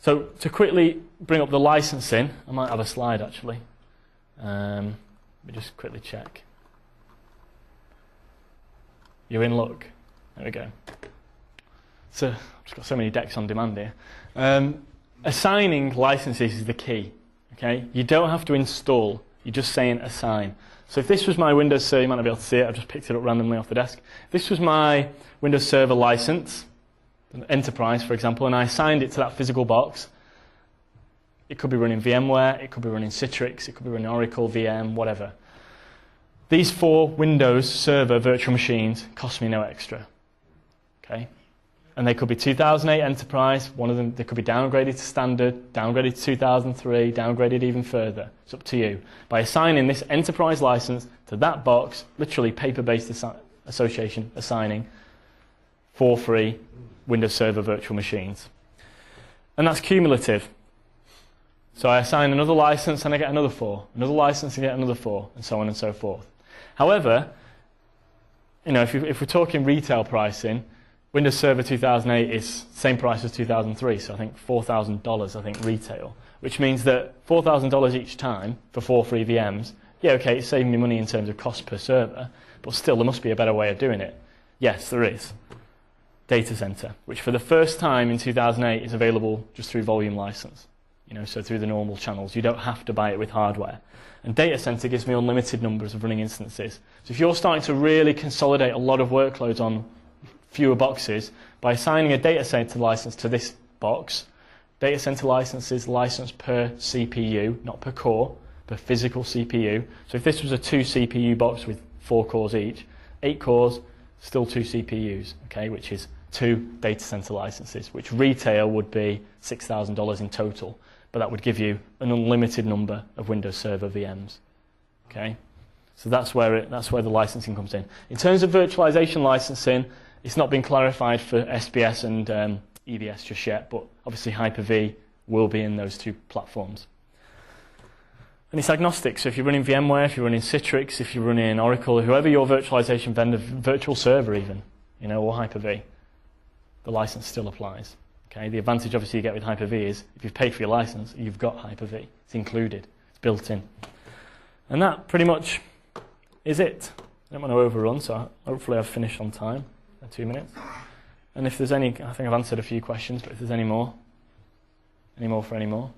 So to quickly bring up the licensing, I might have a slide actually. Let me just quickly check. You're in luck. There we go. So I've just got so many decks on demand here. Assigning licenses is the key. Okay, you don't have to install. You're just saying assign. So if this was my Windows Server, you might not be able to see it. I've just picked it up randomly off the desk. If this was my Windows Server license, Enterprise, for example, and I assigned it to that physical box, it could be running VMware, it could be running Citrix, it could be running Oracle, VM, whatever. These 4 Windows Server virtual machines cost me no extra. Okay? And they could be 2008 Enterprise, one of them, they could be downgraded to Standard, downgraded to 2003, downgraded even further. It's up to you. By assigning this Enterprise license to that box, literally paper-based association assigning, for free Windows Server virtual machines. And that's cumulative. So I assign another license and I get another 4, another license and get another 4, and so on and so forth. However, if we're talking retail pricing, Windows Server 2008 is same price as 2003, so I think $4,000, I think, retail, which means that $4,000 each time for 4 free VMs, yeah, okay, it's saving me money in terms of cost per server, but still there must be a better way of doing it. Yes, there is. Data Center, which for the first time in 2008 is available just through volume license. so through the normal channels. You don't have to buy it with hardware. And data center gives me unlimited numbers of running instances. So if you're starting to really consolidate a lot of workloads on fewer boxes, by assigning a data center license to this box, data center license is licensed per CPU, not per core, per physical CPU. So if this was a 2 CPU box with 4 cores each, 8 cores, still 2 CPUs, okay, which is 2 data center licenses, which retail would be $6,000 in total, but that would give you an unlimited number of Windows Server VMs, okay? So that's where the licensing comes in. In terms of virtualization licensing, it's not been clarified for SBS and EBS just yet, but obviously Hyper-V will be in those 2 platforms. And it's agnostic, so if you're running VMware, if you're running Citrix, if you're running Oracle, whoever your virtualization vendor, virtual server even, or Hyper-V, the license still applies. Okay? The advantage obviously you get with Hyper-V is if you've paid for your license, you've got Hyper-V. It's included, it's built in. And that pretty much is it. I don't want to overrun, so hopefully I've finished on time, in 2 minutes. And if there's any, I think I've answered a few questions, but if there's any more for any more.